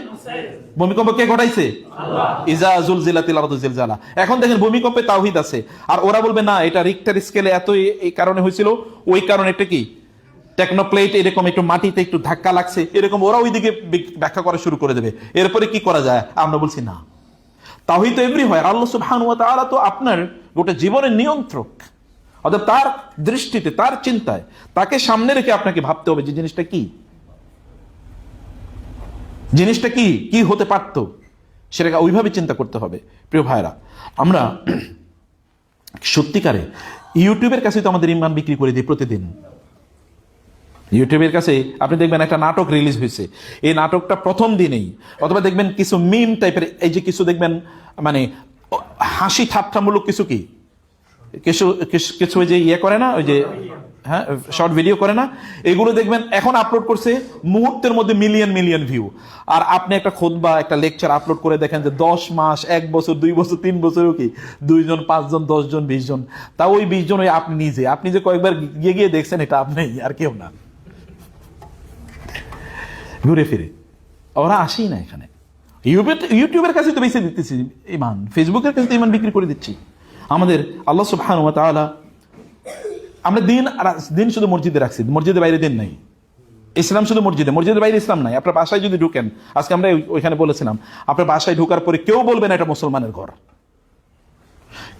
ভূমিকম্প কে ঘটাইছে? আল্লাহ। ইজা জুলজিলাতিল আরদু জিলজালা। এখন দেখেন ভূমিকম্পে তাওহীদ আছে, আর ওরা বলবে না এটা রিক্টার স্কেলে এত এই কারণে হয়েছিল, ওই কারণে এটা কি টেকনোপ্লেট এরকম একটু মাটিতে একটু ধাক্কা লাগছে, এরকম ওরা ওইদিকে ব্যাখ্যা করা শুরু করে দেবে। এরপরে কি করা যায়? আমরা বলছি না, তাওহীদ তো এভরিহোয়ার। আল্লাহ সুবহানাহু ওয়া তাআলা তো আপনার গোটা জীবনের নিয়ন্ত্রক। অর্থাৎ তার দৃষ্টিতে, তার চিন্তায়, তাকে সামনে রেখে আপনাকে ভাবতে হবে যে জিনিসটা কি, জিনিসটা কি কি হতে পারত, সেটাকে ওইভাবে চিন্তা করতে হবে। প্রিয় ভাইরা, আমরা সত্যিকারে ইউটিউবের কাছে তো আমাদের ইমান বিক্রি করে দিই প্রতিদিন। ইউটিউবের কাছে আপনি দেখবেন একটা নাটক রিলিজ হয়েছে, এই নাটকটা প্রথম দিনেই, অথবা দেখবেন কিছু মিম টাইপের, এই যে কিছু দেখবেন মানে হাসি ঠাট্টামূলক কিছু কি কিছু কিছু ওই যে ইয়ে করে না, ওই যে হ্যাঁ শর্ট ভিডিও করে না, এগুলো দেখবেন এখন আপলোড করছে মুহূর্তের মধ্যে মিলিয়ন মিলিয়ন ভিউ। আর আপনি একটা খুতবা একটা লেকচার আপলোড করে দেখেন যে 10 মাস 1 বছর 2 বছর 3 বছরও কি 2 জন 5 জন 10 জন 20 জন, তা ওই 20 জন ওই আপনি যে কয়েকবার গিয়ে গিয়ে দেখছেন, এটা আপনি আর কেউ না, ঘুরে ফিরে ওরা আসেই না এখানে। ইউটিউবের কাছে তো বেশি দিতেছি ইমান, ফেসবুকের কাছে তো ইমান বিক্রি করে দিচ্ছি। আমাদের আল্লাহ সুবহানাহু ওয়া তাআলা, আমরা দিন শুধু মসজিদে রাখছি, মসজিদের বাইরে দিন নাই। ইসলাম শুধু মসজিদের বাইরে ইসলাম নাই। আপনার বাসায় যদি ঢুকেন, আজকে আমরা ওইখানে বলেছিলাম, আপনার বাসায় ঢোকার পরে কেউ বলবে না এটা মুসলমানের ঘর,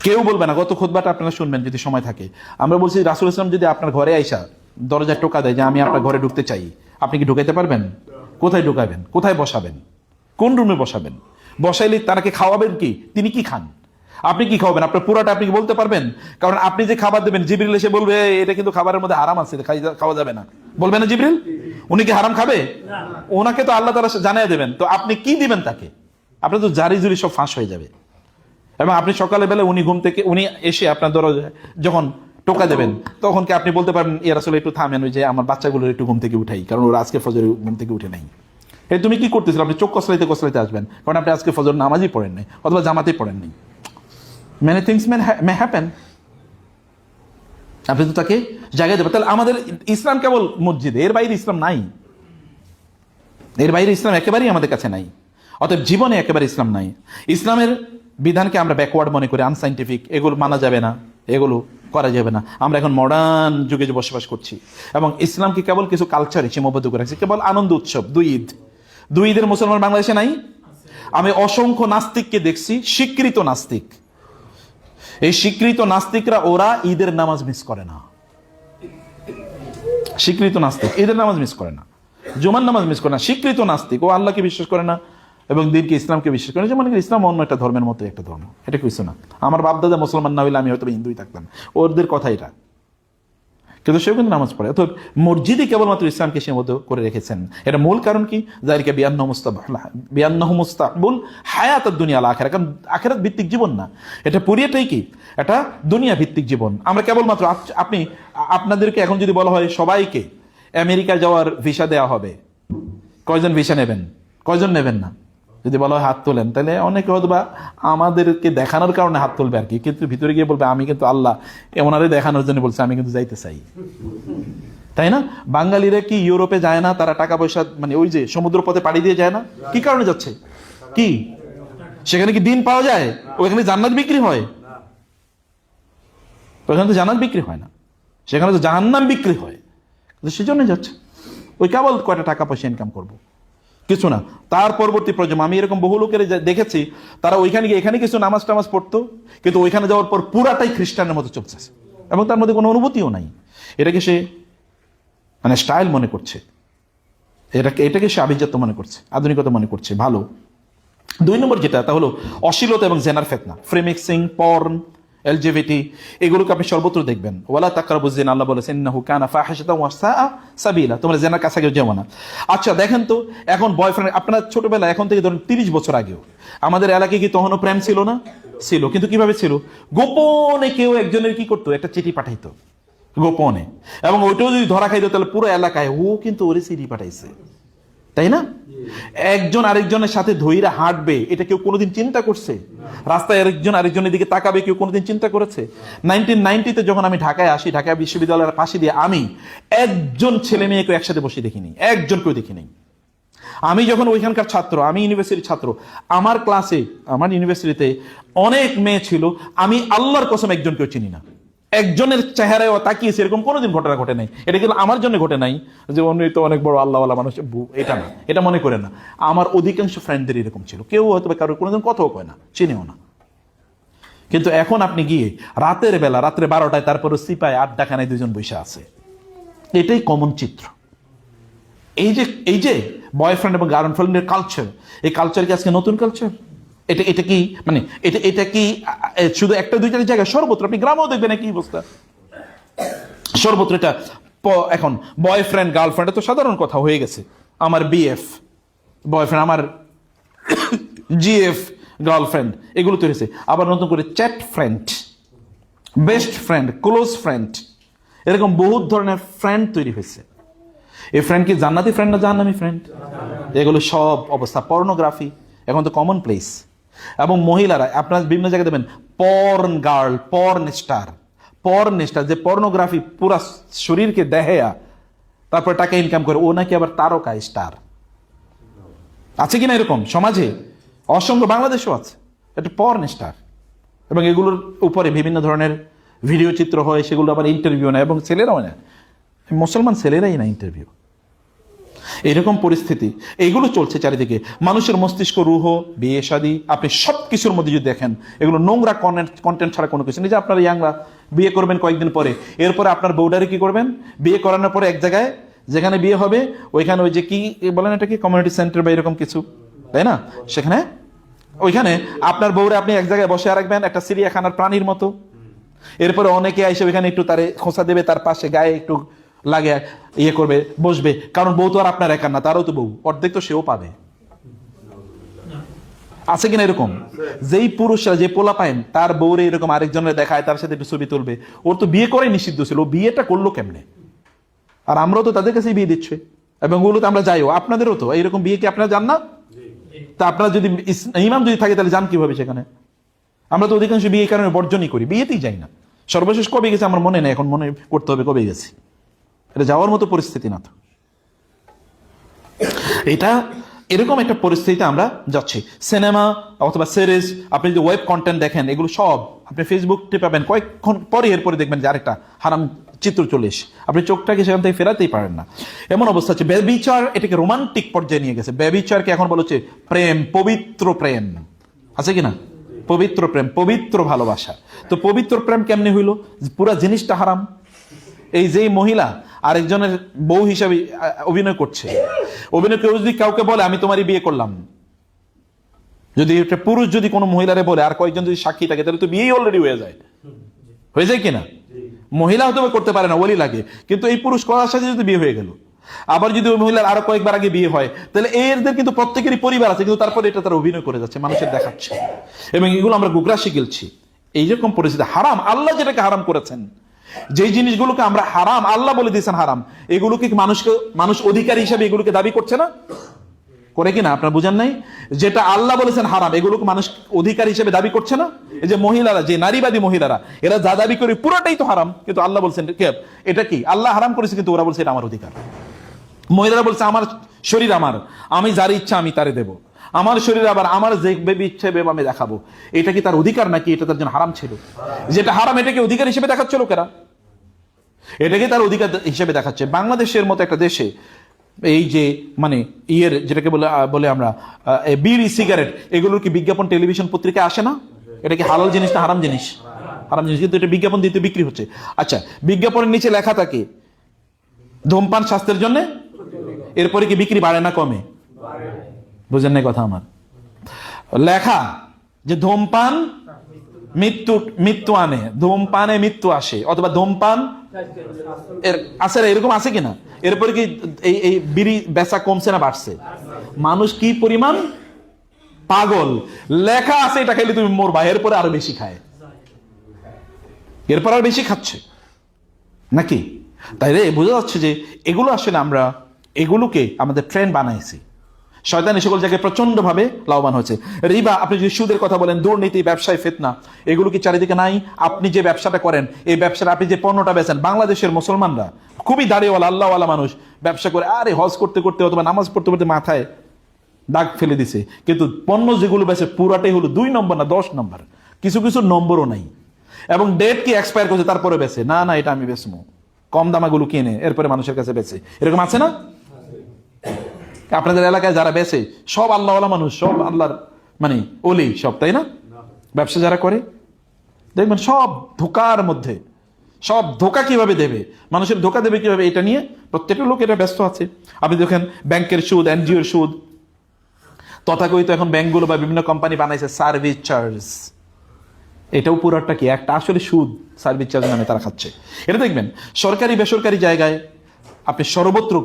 কেউ বলবে না। গত খুতবাটা আপনারা শুনবেন যদি সময় থাকে। আমরা বলছি রাসূল ইসলাম যদি আপনার ঘরে আইসা দরজায় টোকা দেয় যে আমি আপনার ঘরে ঢুকতে চাই, আপনি কি ঢুকাইতে পারবেন? কোথায় ঢুকাবেন? কোথায় বসাবেন? কোন রুমে বসাবেন? বসাইলে তারাকে খাওয়াবেন কি? তিনি কি খান? আপনি কি খাওয়াবেন? আপনার পুরাটা আপনি কি বলতে পারবেন? কারণ আপনি যে খাবার দেবেন, জিবরিল এসে বলবে এটা কিন্তু খাবারের মধ্যে হারাম আছে, খাওয়া যাবে না, বলবে না জিবরিল? উনি কি হারাম খাবে? ওনাকে তো আল্লাহ তাআলা জানিয়ে দেবেন, তো আপনি কি দিবেন তাকে? আপনি তো জারি জুরি সব ফাঁস হয়ে যাবে। এবং আপনি সকালে বেলা উনি ঘুম থেকে উনি এসে আপনার দরজায় যখন টোকা দেবেন, তখন কি আপনি বলতে পারবেন ইয়া রাসূল একটু থামেন, ওই যে আমার বাচ্চাগুলোর একটু ঘুম থেকে উঠাই, কারণ ওরা আজকে ফজরে ঘুম থেকে উঠে নাই। এই তুমি কি করতেছিল? আপনি চোখ কসলাইতে আসবেন, কারণ আপনি আজকে ফজর নামাজই পড়েন নাই, অথবা জামাতেই পড়েন নাই। Many things may happen. আপনি তো তাকে জায়গায় দেবেন। তাহলে আমাদের ইসলাম কেবল মসজিদে, এর বাইরে ইসলাম নাই, এর বাইরে ইসলাম একেবারেই আমাদের কাছে নাই। অতএব জীবনে একেবারে ইসলাম নাই। ইসলামের বিধানকে আমরা ব্যাকওয়ার্ড মনে করি, আনসাইন্টিফিক, এগুলো মানা যাবে না, এগুলো করা যাবে না। আমরা এখন মডার্ন যুগে যে বসবাস করছি, এবং ইসলামকে কেবল কিছু কালচারে সীমাবদ্ধ করে রাখছি, কেবল আনন্দ উৎসব। দুই ঈদের মুসলমান বাংলাদেশে নাই। আমি অসংখ্য নাস্তিককে দেখছি, স্বীকৃত নাস্তিক, এই স্বীকৃত নাস্তিকরা ওরা ঈদের নামাজ মিস করে না। স্বীকৃত নাস্তিক ঈদের নামাজ মিস করে না, জুমার নামাজ মিস করে না। স্বীকৃত নাস্তিক, ও আল্লাহকে বিশ্বাস করে না এবং দিনকে ইসলামকে বিশ্বাস করে না, যেমন ইসলাম অন্য একটা ধর্মের মতো একটা ধর্ম, এটা কিছু না। আমার বাপদাদা মুসলমান না হইলে আমি হয়তো হিন্দুই থাকতাম, ওদের কথা এটা, কিন্তু সেও কিন্তু নামাজ পড়ে। অর্থাৎ মসজিদে কেবলমাত্র ইসলামকে সীমাবদ্ধ করে রেখেছেন। এটা মূল কারণ কি? যারিকা বিআন্নাহু মুস্তাহবুল হায়াতুদ দুনিয়া আল আখিরা, কারণ আখিরাত ভিত্তিক জীবন না, এটা পুরিয়াটাই কি এটা দুনিয়া ভিত্তিক জীবন। আমরা কেবলমাত্র আপনাদেরকে এখন যদি বলা হয় সবাইকে আমেরিকা যাওয়ার ভিসা দেওয়া হবে, কয়জন ভিসা নেবেন? কয়জন নেবেন না? যদি বলা হয় হাত তোলেন, তাহলে অনেকে হয়তো বা আমাদেরকে দেখানোর কারণে হাত তুলবে আর কি, কিন্তু ভিতরে গিয়ে বলবে আমি কিন্তু আল্লাহ ওনারে দেখানোর জন্য বলছে, আমি কিন্তু যাইতে চাই, তাই না? বাঙালিরা কি ইউরোপে যায় না? তারা টাকা পয়সা মানে ওই যে সমুদ্র পথে পাড়ি দিয়ে যায় না? কি কারণে যাচ্ছে? কি সেখানে কি দিন পাওয়া যায়? ওইখানে জান্নাত বিক্রি হয়? ওইখানে তো জান্নাত বিক্রি হয় না, সেখানে তো জাহান্নাম বিক্রি হয়। সেজন্য যাচ্ছে, ওই কেবল কয়টা টাকা পয়সা ইনকাম করবো, কিছু না। তার পরবর্তী প্রজন্ম আমি এরকম বহু লোকের দেখেছি, তারা ওইখানে গিয়ে এখানে কিছু নামাজ টামাজ পড়তো, কিন্তু ওইখানে যাওয়ার পর পুরাটাই খ্রিস্টানের মতো চলছে, এবং তার মধ্যে কোনো অনুভূতিও নাই। এটাকে সে মানে স্টাইল মনে করছে, এটাকে সে আভিজাত্য মনে করছে, আধুনিকতা মনে করছে ভালো। 2 নম্বর যেটা, তা হলো অশ্লীলতা এবং জেনার ফিতনা, ফ্রি মিক্সিং, পর্ন, এলজিবিটি, এগুলোকে আপনি সর্বত্র দেখবেন। ওয়ালা তাকরাবুজ জিনা, আল্লাহ বলেছেন ইন্নাহু কানা ফাহিশাতান ওয়া সাআ সাবিলা, তোমরা জেনার কাছে যেও না। আচ্ছা দেখেন তো, এখন বয়ফ্রেন্ড, আপনার ছোটবেলা এখন থেকে ধরুন 30 বছর আগেও আমাদের এলাকায় কি তখনও প্রেম ছিল না? ছিল, কিন্তু কিভাবে ছিল? গোপনে কেউ একজনের কি করতো, একটা চিঠি পাঠাইতো গোপনে, এবং ওইটাও যদি ধরা খাইতো তাহলে পুরো এলাকায় ও কিন্তু ওরে চিঠি পাঠাইছে, তাই না? একজন আরেকজনের সাথে ধইরা হাঁটবে, এটা কেউ কোনোদিন চিন্তা করছে? রাস্তায় একজন আরেকজনের দিকে তাকাবে, কেউ কোনোদিন চিন্তা করেছে? 1990-তে যখন আমি ঢাকায় আসি, ঢাকা বিশ্ববিদ্যালয়ের পাশে দিয়ে আমি একজন ছেলে মেয়েকে একসাথে বসে দেখিনি, একজনকেও দেখিনি। আমি যখন ওইখানকার ছাত্র, আমি ইউনিভার্সিটির ছাত্র, আমার ক্লাসে আমার ইউনিভার্সিটিতে অনেক মেয়ে ছিল, আমি আল্লাহর কসম একজনকেও চিনি না। একজনের চেহারায় তাকিয়েছে এরকম কোনোদিন ঘটনা ঘটে নাই। এটা কিন্তু আমার জন্য ঘটে নাই যে উনি তো অনেক বড় আল্লাহওয়ালা মানুষ, এটা না, এটা মনে করে না। আমার অধিকাংশ ফ্রেন্ডদের এরকম ছিল, কেউ হয়তো কারোর কোনোদিন কথাও কয় না, চিনেও না। কিন্তু এখন আপনি গিয়ে রাতের বেলা, রাত্রে 12টায়, তারপরে সিপাই আড্ডাখানায় 2 জন বসে আছে, এটাই কমন চিত্র। এই যে বয়ফ্রেন্ড এবং গার্লফ্রেন্ডের কালচার, এই কালচার কি আজকে নতুন কালচার? এটা কি মানে এটা কি শুধু 1-2 জায়গায়? সর্বত্র আপনি গ্রামেও দেখবেন একই অবস্থা, সর্বত্র এটা এখন বয়ফ্রেন্ড গার্লফ্রেন্ড তো সাধারণ কথা হয়ে গেছে, আমার বিএফ বয়ফ্রেন্ড, আমার জিএফ গার্লফ্রেন্ড, এগুলো তৈরি হয়েছে। আবার নতুন করে chat friend, best friend, close friend, এরকম বহুত ধরনের ফ্রেন্ড তৈরি হয়েছে। এই ফ্রেন্ড কি জান্নাতি ফ্রেন্ড না জাহান্নামী ফ্রেন্ড? এগুলো সব অবস্থা। পর্নোগ্রাফি এখন তো কমন প্লেস। এবং মহিলারা আপনার বিভিন্ন জায়গায় দেবেন পর্ন গার্ল, পর্ন স্টার, যে পর্নোগ্রাফি পুরা শরীরকে দেহেয়া তারপর টাকা ইনকাম করে, ও নাকি আবার তারকা স্টার। আছে কিনা এরকম সমাজে? অসংখ্য, বাংলাদেশেও আছে। এটা পর্ন স্টার। এবং এগুলোর উপরে বিভিন্ন ধরনের ভিডিও চিত্র হয়, সেগুলো আবার ইন্টারভিউ নেয়, এবং ছেলেরাও নেয়, মুসলমান ছেলেরাই না ইন্টারভিউ। এইরকম পরিস্থিতি, এইগুলো চলছে চারিদিকে। মানুষের মস্তিষ্ক, রুহ, বিয়ে শাদী, আপনি সব কিছুর মধ্যে যদি দেখেন, এগুলো নোংরা কন্টেন্ট ছাড়া কোনো কিছু নেই। যে আপনার ইয়াংরা বিয়ে করবেন কয়েকদিন পরে, এরপরে আপনার বউডারে কি করবেন, বিয়ে করানোর পরে এক জায়গায় যেখানে বিয়ে হবে ওইখানে ওই যে কি বলেন এটা কি কমিউনিটি সেন্টার বা এরকম কিছু, তাই না? সেখানে ওইখানে আপনার বউরে আপনি এক জায়গায় বসে রাখবেন একটা চিড়িয়াখানার প্রাণীর মতো। এরপরে অনেকে এসে ওইখানে একটু তারে খোঁচা দেবে, তার পাশে গায়ে একটু লাগে ইয়ে করবে, বসবে। কারণ বউ তো আর আপনার একার না, তারও তো বউ, অর্ধেক তো সেও পাবে। আছে কিনা এরকম? যেই পুরুষরা, যে পোলা পাইন তার বউরে এরকম আরেকজনের দেখায়, তার সাথে একটু ছবি তুলবে, ওর তো বিয়ে করাই নিষিদ্ধ ছিল, ও বিয়েটা করলো কেমনে? আর আমরাও তো তাদের কাছেই বিয়ে দিচ্ছে, এবং ওগুলো তো আমরা যাইও। আপনাদেরও তো এইরকম বিয়ে কি আপনারা যান না? তা আপনারা যদি ইমাম যদি থাকে তাহলে যান কিভাবে সেখানে? আমরা তো অধিকাংশ বিয়ে এই কারণে বর্জনই করি, বিয়েতেই যাই না। সর্বশেষ কবে গেছে আমার মনে নেই, এখন মনে করতে হবে কবে গেছি। এটা যাওয়ার মতো পরিস্থিতি না তো। এটা এরকম একটা পরিস্থিতিতে আমরা যাচ্ছি। সিনেমা অথবা সিরিজ, আপনি যদি ওয়েব কন্টেন্ট দেখেন, এগুলো সব আপনি ফেসবুকে পাবেন, কয়েকক্ষণ পরে এরপরে দেখবেন যে আরেকটা হারাম চিত্র চলে এসে আপনি চোখটাকে সেখান থেকে ফেরাতেই পারেন না। এমন অবস্থা হচ্ছে। ব্যভিচার এটাকে রোমান্টিক পর্যায়ে নিয়ে গেছে। ব্যভিচারকে এখন বলা হচ্ছে প্রেম, পবিত্র প্রেম। আছে কিনা? পবিত্র প্রেম, পবিত্র ভালোবাসা। তো পবিত্র প্রেম কেমনে হইল? পুরা জিনিসটা হারাম। এই যে মহিলা আরেকজনের বউ হিসাবে অভিনয় করছে, অভিনয় কেউ যদি কাউকে বলে আমি তোমারই বিয়ে করলাম, যদি একটা পুরুষ যদি কোনো মহিলারে বলে আর কয়েকজন যদি সাক্ষী থাকে, তাহলে তো বিয়েই অলরেডি হয়ে যায় কিনা? মহিলা হয়তো করতে পারে না, ওলি লাগে, কিন্তু এই পুরুষ করার সাথে যদি বিয়ে হয়ে গেল, আবার যদি ওই মহিলার আরো কয়েকবার আগে বিয়ে হয়, তাহলে এদের কিন্তু প্রত্যেকেরই পরিবার আছে, কিন্তু তারপরে এটা তারা অভিনয় করে যাচ্ছে, মানুষের দেখাচ্ছে, এবং এগুলো আমরা গুগ্রাসী গেলছি। এইরকম পরিস্থিতি। হারাম, আল্লাহ যেটাকে হারাম করেছেন, যেই জিনিসগুলোকে আমরা হারাম আল্লাহ বলে দিয়েছেন হারাম, এগুলোকে মানুষ অধিকারী হিসাবে এগুলোকে দাবি করছে না? করে কিনা? আপনার বুঝেন নাই? যেটা আল্লাহ বলেছেন হারাম, এগুলোকে মানুষ অধিকার হিসেবে দাবি করছে না? এই যে মহিলারা, যে নারীবাদী মহিলারা, এরা যা দাবি করে পুরোটাই তো হারাম, কিন্তু আল্লাহ বলছেন এটা কি আল্লাহ হারাম করেছে, কিন্তু ওরা বলছে এটা আমার অধিকার। মহিলারা বলছে আমার শরীর আমার, আমি যার ইচ্ছা আমি তারে দেব, আমার শরীর আবার আমার যে বেবি ইচ্ছে বেব আমি দেখাবো। এটা কি তার অধিকার নাকি এটা তার জন্য হারাম ছিল? যেটা হারাম এটাকে অধিকার হিসেবে দেখাচ্ছে লোকেরা, এটাকে তার অধিকার হিসেবে দেখাচ্ছে। বাংলাদেশের মতো একটা দেশে এই যে মানে যেটাকে বলে আমরা বিড়ি, সিগারেট, এগুলোর কি বিজ্ঞাপন টেলিভিশন পত্রিকায় আসে না? এটা কি হালাল জিনিস না হারাম জিনিস? হারাম জিনিস, কিন্তু এটা বিজ্ঞাপন দিতে বিক্রি হচ্ছে। আচ্ছা, বিজ্ঞাপনের নিচে লেখা থাকে ধূমপান স্বাস্থ্যের জন্য, এরপরে কি বিক্রি বাড়ে না কমে? বুঝেন না কথা আমার? লেখা যে ধূমপান মৃত্যু আনে, ধূমপানে মৃত্যু আসে, অথবা ধূমপান আছে, এরকম আছে কিনা? এরপরে কি এই বিড়ি বেচা কমছে না বাড়ছে? মানুষ কি পরিমাণ পাগল! লেখা আছে এটা খাইলে তুমি মরবা, এরপরে আরো বেশি খায়, এরপর আরো বেশি খাচ্ছে নাকি? তাই রে বোঝা যাচ্ছে যে এগুলো আসলে আমরা এগুলোকে আমাদের ট্রেন্ড বানাইছি। শয়তান এই সকল জায়গায় প্রচন্ড ভাবে লাভবান হয়েছে। রিবা, আপনি যদি সুদের কথা বলেন, দুর্নীতি, ব্যবসায় ফিতনা, এগুলো কি চারিদিকে নাই? আপনি যে ব্যবসাটা করেন, এই ব্যবসাটা আপনি যে পণ্যটা বেচেন, বাংলাদেশের মুসলমানরা খুবই দাঁড়িয়েওয়ালা আল্লাহওয়ালা মানুষ ব্যবসা করে, আরে হজ করতে করতে অথবা নামাজ পড়তে পড়তে মাথায় দাগ ফেলে দিছে, কিন্তু পণ্য যেগুলো বেচে পুরাটাই হলো 2 নম্বর না 10 নম্বর, কিছু কিছু নম্বরও নাই, এবং ডেট কি এক্সপায়ার করছে তারপরে বেচে, না না এটা আমি বেচবো, কম দামাগুলো কিনে এরপরে মানুষের কাছে বেচে। এরকম আছে না? আপনাদের এলাকায় যারা বেচে সব আল্লাহওয়ালা মানুষ, সব আল্লাহর মানে ওলি সব, তাই না? ব্যবসা যারা করে দেখবেন সব ধোকার মধ্যে, সব ধোকা কিভাবে দেবে, মানুষের ধোকা দেবে কিভাবে, এটা নিয়ে প্রত্যেকটা লোক এটা ব্যস্ত আছে। আপনি দেখেন ব্যাংকের সুদ, এনজিওর সুদ, তথাকথিত এখন ব্যাংকগুলো বা বিভিন্ন কোম্পানি বানাইছে সার্ভিস চার্জ, এটাও পুরোটা কি একটা আসলে সুদ, সার্ভিস চার্জ নামে তারা খাচ্ছে। এটা দেখবেন সরকারি বেসরকারি জায়গায় আপনি সর্বত্র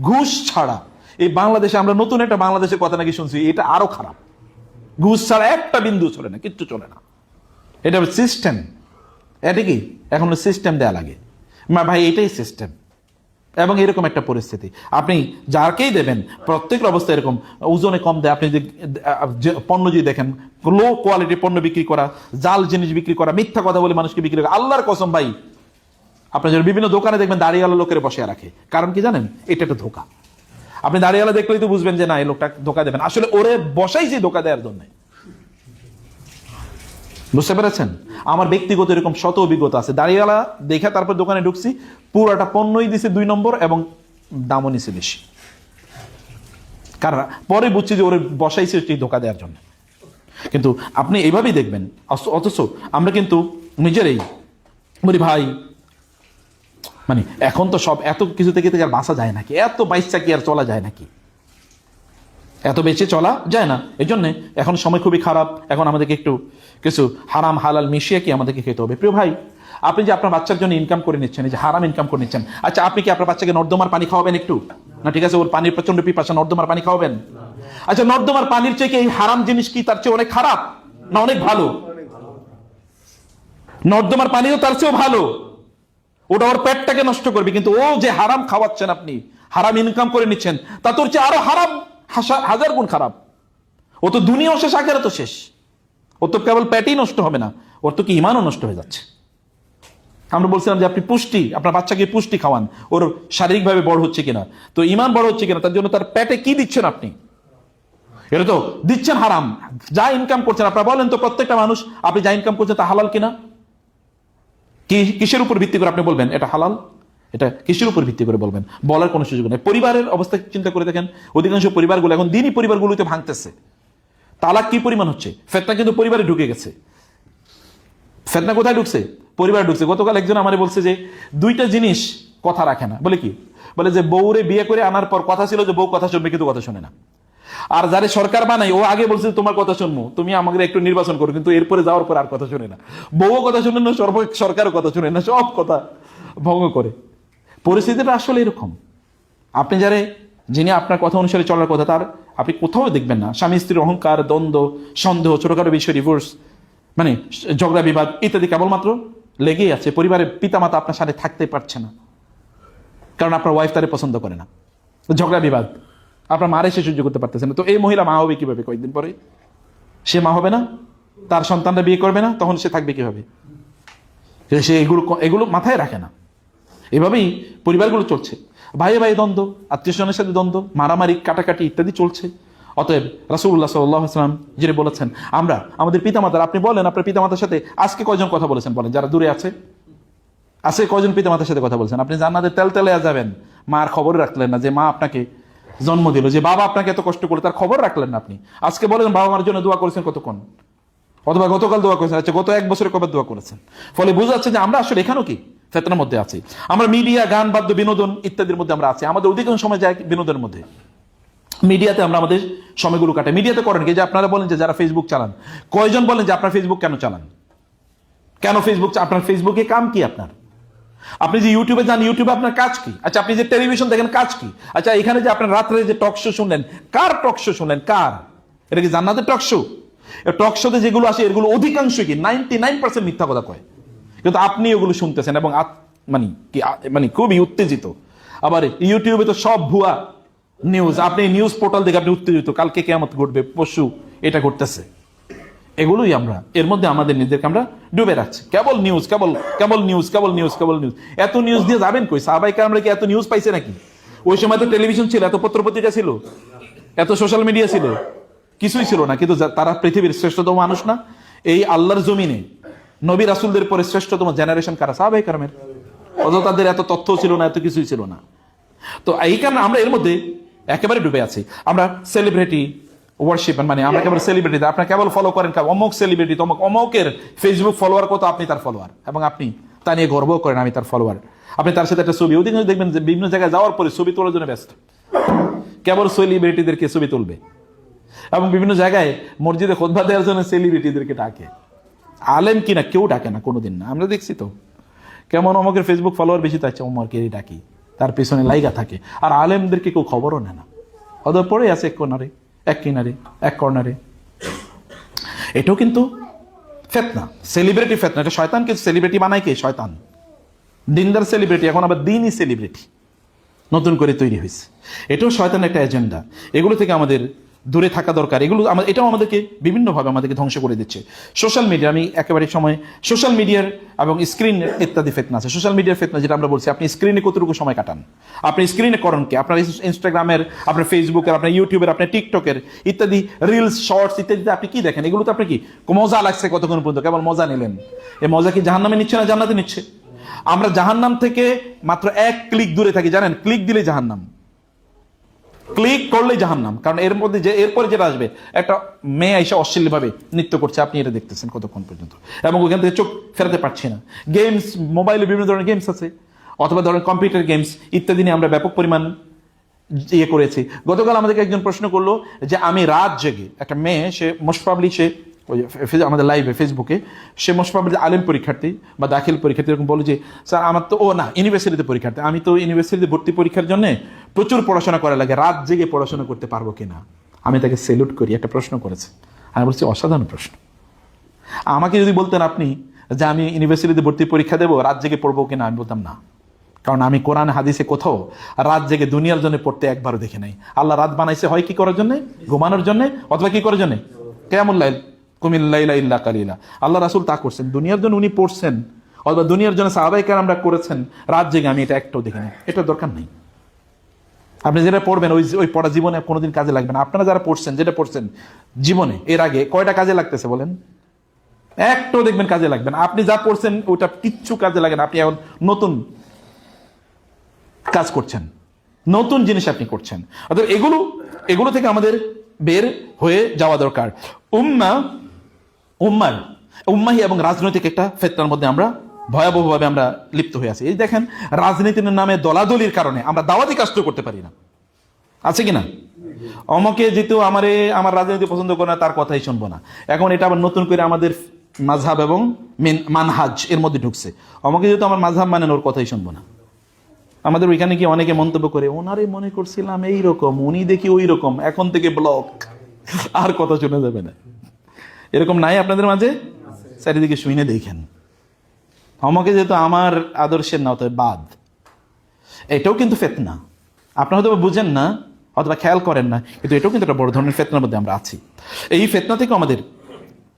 ঘুষ ছাড়া, এই বাংলাদেশে আমরা নতুন একটা বাংলাদেশের কথা নাকি শুনছি, এটা আরো খারাপ। ঘুষ ছাড়া একটা বিন্দু চলে না, কিচ্ছু চলে না। এটা সিস্টেম। এটা কি এখন সিস্টেম দেয়া লাগে ভাই, এটাই সিস্টেম। এবং এরকম একটা পরিস্থিতি, আপনি যাকেই দেবেন প্রত্যেকের অবস্থা এরকম। ওজনে কম দেয়, আপনি যে পণ্য যদি দেখেন, লো কোয়ালিটির পণ্য বিক্রি করা, জাল জিনিস বিক্রি করা, মিথ্যা কথা বলে মানুষকে বিক্রি করা, আল্লাহর কসম ভাই, আপনার যদি বিভিন্ন দোকানে দেখবেন দাঁড়িয়েওয়ালা লোকের বসে রাখে, কারণ কি জানেন, এটা একটা ধোকা। আপনি দাঁড়িয়েওয়ালা দেখলেই তো বুঝবেন যে না, এই লোকটা ধোকা দেবেন, আসলে ওরে বসাইছি ধোকা দেওয়ার জন্য। বুঝতে পেরেছেন? আমার ব্যক্তিগত এরকম শত অভিজ্ঞতা আছে। দাঁড়িয়েওয়ালা দেখে তারপর দোকানে ঢুকছি, পুরোটা পণ্যই দিছে 2 নম্বর এবং দামও নিছে বেশি। কারণ পরে বুঝছি যে ওরে বসাইছে ধোকা দেওয়ার জন্য। কিন্তু আপনি এইভাবেই দেখবেন, অথচ আমরা কিন্তু নিজেরাই বলি ভাই, মানে এখন তো সব এত কিছু থেকে আর বাঁচা যায় নাকি, এত বাইশটা কি আর চলা যায় নাকি, এত বেঁচে চলা যায় না। এই জন্যে এখন সময় খুবই খারাপ। এখন আমাদেরকে একটু কিছু হারাম হালাল মিশিয়ে কি আমাদেরকে খেতে হবে। প্রিয় ভাই, আপনি যে আপনার বাচ্চার জন্য ইনকাম করে নিচ্ছেন, এই যে হারাম ইনকাম করে নিচ্ছেন, আচ্ছা আপনি কি আপনার বাচ্চাকে নর্দমার পানি খাওয়াবেন একটু? না ঠিক আছে, ওর পানির প্রচন্ড পিপাসা, নর্দমার পানি খাওয়াবেন? আচ্ছা নর্দমার পানির চেয়ে কি এই হারাম জিনিস কি তার চেয়ে অনেক খারাপ না অনেক ভালো? নর্দমার পানিও তার চেয়েও ভালো। ওটা ওর পেটটাকে নষ্ট করবে, কিন্তু ও যে হারাম খাওয়াচ্ছেন, আপনি হারাম ইনকাম করে নিচ্ছেন, তা তোর চেয়ে আরো হারাম, 1000 গুণ খারাপ। ও তো দুনিয়াও শেষ, আখিরাতও শেষ। ও তো কেবল পেটই নষ্ট হবে না, ওর তো কি ইমানও নষ্ট হয়ে যাচ্ছে। আমরা বলছিলাম যে আপনি পুষ্টি, আপনার বাচ্চাকে পুষ্টি খাওয়ান, ওর শারীরিকভাবে বড় হচ্ছে কিনা, তো ইমান বড় হচ্ছে কিনা, তার জন্য তার পেটে কি দিচ্ছেন আপনি? এটা তো দিচ্ছেন হারাম। যা ইনকাম করছেন, আপনারা বলেন তো প্রত্যেকটা মানুষ, আপনি যা ইনকাম করছেন তা হালাল কিনা? কিসের উপর ভিত্তি করে আপনি বলবেন এটা হালাল? এটা কিসের উপর ভিত্তি করে বলবেন? বলার কোনো সুযোগ নেই। পরিবারের অবস্থা চিন্তা করে দেখেন, অধিকাংশ পরিবারগুলো এখন দিনই পরিবারগুলোতে ভাঙতেছে। তালাক কি পরিমাণ হচ্ছে, ফেতনা কিন্তু পরিবারে ঢুকে গেছে। ফেতনা কোথায় ঢুকছে? পরিবারে ঢুকছে। গতকাল একজন আমারে বলছে যে 2টা জিনিস কথা রাখে না। বলে কি? বলে যে বউরে বিয়ে করে আনার পর কথা ছিল যে বউ কথা শুনবে, কিন্তু কথা শুনে না। আর যারে সরকার বানাই, ও আগে বলছে তোমার কথা শুনবো, তুমি আমাকে একটু নির্বাচন করো, কিন্তু এরপরে যাওয়ার পর আর কথা শুনে না। বউও কথা শুনে না, সরকারও কথা শুনে না, সব কথা ভঙ্গ করে। পরিস্থিতিটা আসলে এরকম। আপনি যারে, যিনি আপনার কথা অনুসারে চলার কথা, তার আপনি কোথাও দেখবেন না স্বামী স্ত্রীর অহংকার, দ্বন্দ্ব, সন্দেহ, ছোটখাটো বিষয়, ডিভোর্স, মানে ঝগড়া বিবাদ ইত্যাদি কেবলমাত্র লেগেই আছে। পরিবারের পিতামাতা আপনার সাথে থাকতে পারছে না, কারণ আপনার ওয়াইফ তারে পছন্দ করে না। ঝগড়া বিবাদ আপনার মারে সে সহ্য করতে পারতেছে না। তো এই মহিলা মা হবে কিভাবে? কয়েকদিন পরে সে মা হবে না, তার সন্তানরা বিয়ে করবে না, তখন সে থাকবে কিভাবে? সে এগুলো মাথায় রাখে না। এভাবেই পরিবারগুলো চলছে। ভাইয়ে ভাই দ্বন্দ্ব, আত্মীয় স্বজনের সাথে দ্বন্দ্ব, মারামারি, কাটাকাটি ইত্যাদি চলছে। অতএব রাসূলুল্লাহ সাল্লাল্লাহু আলাইহি ওয়াসাল্লাম যিনি বলেছেন, আমরা আমাদের পিতামাতার, আপনি বলেন আপনার পিতামাতার সাথে আজকে কয়জন কথা বলেছেন? বলেন, যারা দূরে আছে আজকে কয়জন পিতামাতার সাথে কথা বলেছেন? আপনি জান্নাতের তেলে যাবেন, মার খবর রাখলেন না, যে মা আপনাকে জন্ম দিল, যে বাবা আপনাকে এত কষ্ট করে, তার খবর রাখলেন না আপনি। আজকে বলেন বাবা মার জন্য দোয়া করেছেন কতক্ষণ? অথবা গতকাল দোয়া করেছেন, আচ্ছা গত 1 বছরে কবে দোয়া করেছেন? ফলে বোঝা যাচ্ছে যে আমরা আসলে এখানেও কি ফেতনার মধ্যে আছি। আমরা মিডিয়া, গান, বাদ্য, বিনোদন ইত্যাদির মধ্যে আমরা আছি। আমাদের অধিকাংশ সময় যায় বিনোদনের মধ্যে। মিডিয়াতে আমরা আমাদের সময়গুলো কাটাই। মিডিয়াতে করেন কি? যে আপনারা বলেন যে যারা ফেসবুক চালান, কয়জন বলেন যে আপনার ফেসবুক কেন চালান? কেন ফেসবুক? আপনার ফেসবুকে কাম কি আপনার? আপনি যে ইউটিউবে যান, ইউটিউবে আপনার কাজ কি? আচ্ছা আপনি যে টেলিভিশন দেখেন, কাজ কি? আচ্ছা এখানে যে আপনার রাত্রে যে টক শো শুনলেন, কার টক শো শুনলেন? কার? এটা কি জান্নাতের টক শো? টক শোতে যেগুলো আসে, এগুলো অধিকাংশ কি 99% মিথ্যা কথা কয়, কিন্তু আপনি ওগুলো শুনতেছেন এবং মানে খুবই উত্তেজিত। আবার ইউটিউবে তো সব ভুয়া নিউজ। আপনি নিউজ পোর্টাল দেখে আপনি উত্তেজিত, কালকে কিয়ামত ঘটবে, পরশু এটা ঘটতেছে। এগুলোই আমরা, এর মধ্যে আমাদের নিজেদেরকে আমরা ডুবে রাখছি। কেবল নিউজ, কেবল নিউজ, কেবল নিউজ, কেবল নিউজ। এত নিউজ দিয়ে যাবেন কই? সাহাবায়ে কেরামরা কি এত নিউজ পাইছে নাকি? ওই সময় তো টেলিভিশন ছিল, এত পত্রপত্রিকা ছিল, এত সোশ্যাল মিডিয়া ছিল, কিছুই ছিল না। কিন্তু তারা পৃথিবীর শ্রেষ্ঠতম মানুষ না? এই আল্লাহর জমিনে নবী রাসূলদের পরে শ্রেষ্ঠতম জেনারেশন কারা? সাহাবায়ে কেরামের। অথচ তাদের এত তথ্য ছিল না, এত কিছুই ছিল না। তো এই কারণে আমরা এর মধ্যে একেবারে ডুবে আছি। আমরা সেলিব্রিটি ওয়ার্শিপ, মানে আমরা কেবল সেলিব্রিটি, আপনারা কেবল ফলো করেন অমুক সেলিব্রিটি, অমুকের ফেসবুক ফলোয়ার কত, আপনি তার ফলোয়ার, এবং আপনি তা নিয়ে গর্ব করেন আমি তার ফলোয়ার। আপনি তার সাথে একটা ছবি, ওদিকে দেখবেন যে বিভিন্ন জায়গায় যাওয়ার পরে ছবি তোলার জন্য ব্যস্ত, কেবল সেলিব্রিটিদেরকে ছবি তুলবে। এবং বিভিন্ন জায়গায় মসজিদে খুতবা দেওয়ার জন্য সেলিব্রিটিদেরকে ডাকে। আলেম কিনা কেউ ডাকে না, কোনোদিন না। আমরা দেখছি তো কেমন অমুকের ফেসবুক ফলোয়ার বেশি, তাই অমুকেরই ডাকি, তার পিছনে লাইগা থাকে, আর আলেমদেরকে কেউ খবরও নেয় না, ওদের পড়ে আছে এক কর্নারে। এটাও কিন্তু ফিতনা, সেলিব্রিটি ফিতনা। এটা শয়তান, কিন্তু সেলিব্রিটি বানায় কে? শয়তান। দিনদার সেলিব্রিটি এখন আবার দিনই সেলিব্রিটি নতুন করে তৈরি হয়েছে। এটাও শয়তানের একটা এজেন্ডা। এগুলো থেকে আমাদের দূরে থাকা দরকার। এটাও আমাদেরকে বিভিন্নভাবে আমাদেরকে ধ্বংস করে দিচ্ছে। সোশ্যাল মিডিয়া, আমি একেবারে সময় সোশ্যাল মিডিয়ার এবং স্ক্রিন ইত্যাদি ফিতনা আছে। সোশ্যাল মিডিয়ার ফিতনা যেটা আমরা বলছি, আপনি স্ক্রিনে কতটুকু সময় কাটান, আপনি স্ক্রিনে করেন কি, আপনার ইনস্টাগ্রামের, আপনার ফেসবুকের, আপনার ইউটিউবের, আপনার টিকটকের ইত্যাদি রিলস, শর্টস ইত্যাদিতে আপনি কি দেখেন? এগুলো তো আপনি কি মজা লাগছে কতক্ষণ পর্যন্ত, কেবল মজা নিলেন। এই মজা কি জাহান্নামে নিচ্ছে না জান্নাতে নিচ্ছে? আমরা জাহান্নাম থেকে মাত্র 1 ক্লিক দূরে থাকি, জানেন? ক্লিক দিলে জাহান্নাম, ক্লিক করলেই জাহান্নাম। কারণ এর মধ্যে এরপরে যেটা আসবে, একটা মেয়ে এসে অশ্লীলভাবে নৃত্য করছে, আপনি এটা দেখতেছেন কতক্ষণ পর্যন্ত, এবং ওখান থেকে চোখ ফেরাতে পারছি না। গেমস, মোবাইলে বিভিন্ন ধরনের গেমস আছে, অথবা ধরেন কম্পিউটার গেমস ইত্যাদি নিয়ে আমরা ব্যাপক পরিমাণ করেছি। গতকাল আমাদেরকে একজন প্রশ্ন করলো যে আমি রাত জেগে, একটা মেয়ে, সে মোস্ট প্রবাবলি সে আমাদের লাইভে ফেসবুকে, সে মোস্ট প্রবাবলি আলেম পরীক্ষার্থী বা দাখিল পরীক্ষার্থী, এরকম বলে যে স্যার আমার তো ইউনিভার্সিটিতে পরীক্ষার্থী, আমি তো ইউনিভার্সিটিতে ভর্তি পরীক্ষার জন্য প্রচুর পড়াশোনা করা লাগে, রাত জেগে পড়াশোনা করতে পারবো কিনা। আমি তাকে সেলুট করি, একটা প্রশ্ন করেছে। আমি বলছি অসাধারণ প্রশ্ন। আমাকে যদি বলতেন আপনি যে আমি ইউনিভার্সিটিতে ভর্তি পরীক্ষা দেবো, রাত জেগে পড়বো কিনা, আমি বলতাম না। কারণ আমি কোরআন হাদিসে কোথাও রাত জেগে দুনিয়ার জন্য পড়তে একবারও দেখে নাই। আল্লাহ রাত বানাইছে হয় কি করার জন্য? ঘুমানোর জন্য, অথবা কি করার জন্য? কিয়ামুল লাইল, কুমিল লাইলা ইল্লা কালিলা। আল্লাহ রাসূল তা করছেন, দুনিয়ার জন্য উনি পড়ছেন, অথবা দুনিয়ার জন্য সাহাবায়ে কেরামরা করেছেন রাত জেগে। আমি এটা একটাও দেখি নাই, এটা দরকার নাই। আপনি যেটা পড়বেন ওই পড়া জীবনে কোনোদিন কাজে লাগবে না। আপনারা যারা পড়ছেন, যেটা পড়ছেন জীবনে এর আগে কয়টা কাজে লাগতেছে বলেন? একটাও দেখবেন কাজে লাগবে না। আপনি যা পড়ছেন ওটা কিচ্ছু কাজে লাগে না। আপনি এখন নতুন কাজ করছেন, নতুন জিনিস আপনি করছেন। অর্থাৎ এগুলো থেকে আমাদের বের হয়ে যাওয়া দরকার। উম্মাহি এবং রাজনৈতিক একটা ফিতনার মধ্যে আমরা ভয়াবহভাবে আমরা লিপ্ত হয়ে আছি। এই দেখেন, রাজনীতির নামে দলাদলির কারণে আমরা দাওয়াতি কাজ করতে পারি না, আছে কিনা? অমকে যেহেতু আমার রাজনীতি পছন্দ করে না, তার কথাই শুনবো না। এখন এটা আবার নতুন করে আমাদের মাযহাব এবং মানহাজ এর মধ্যে ঢুকছে। অমকে যেহেতু আমার মাযহাব মানেন, ওর কথাই শুনবো না। আমাদের ওইখানে কি অনেকে মন্তব্য করে, ওনারে মনে করছিলাম এইরকম, উনি দেখি ওই রকম, এখন থেকে ব্লক, আর কথা শুনে যাবে না। এরকম নাই আপনাদের মাঝে? চারিদিকে শুনে দেখেন। আমাকে যেহেতু আমার আদর্শের না, অতএব বাদ। এটাও কিন্তু ফিতনা। আপনারা হয়তো বুঝেন না অথবা খেয়াল করেন না, কিন্তু এটাও কিন্তু একটা বড় ধরনের ফিতনার মধ্যে আমরা আছি। এই ফিতনা থেকে আমাদের